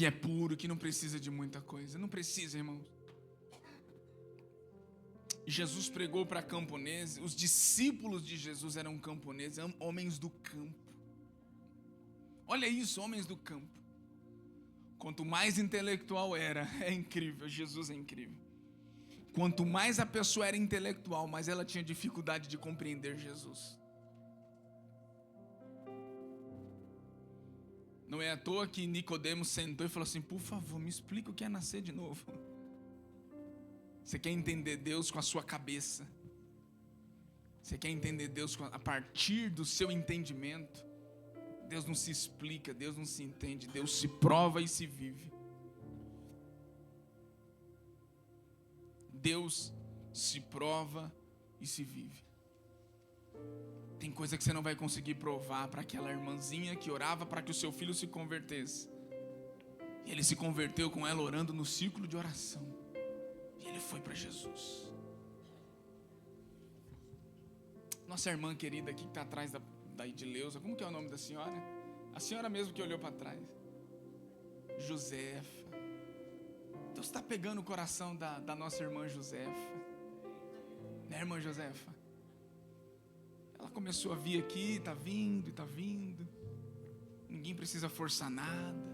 é puro, que não precisa de muita coisa. Não precisa, irmãos. Jesus pregou para camponeses. Os discípulos de Jesus eram camponeses, homens do campo. Olha isso, homens do campo. Quanto mais intelectual era, é incrível, Jesus é incrível. Quanto mais a pessoa era intelectual, mais ela tinha dificuldade de compreender Jesus. Não é à toa que Nicodemo sentou e falou assim: por favor, me explica o que é nascer de novo. Você quer entender Deus com a sua cabeça? Você quer entender Deus a partir do seu entendimento? Deus não se explica, Deus não se entende, Deus se prova e se vive. Deus se prova e se vive. Tem coisa que você não vai conseguir provar para aquela irmãzinha que orava para que o seu filho se convertesse. Ele se converteu com ela orando no círculo de oração. E ele foi para Jesus. Nossa irmã querida aqui que está atrás da Edileuza, como que é o nome da senhora? A senhora mesmo que olhou para trás. Josefa. Deus está pegando o coração da nossa irmã Josefa. Né, irmã Josefa? Ela começou a vir aqui, está vindo e está vindo. Ninguém precisa forçar nada.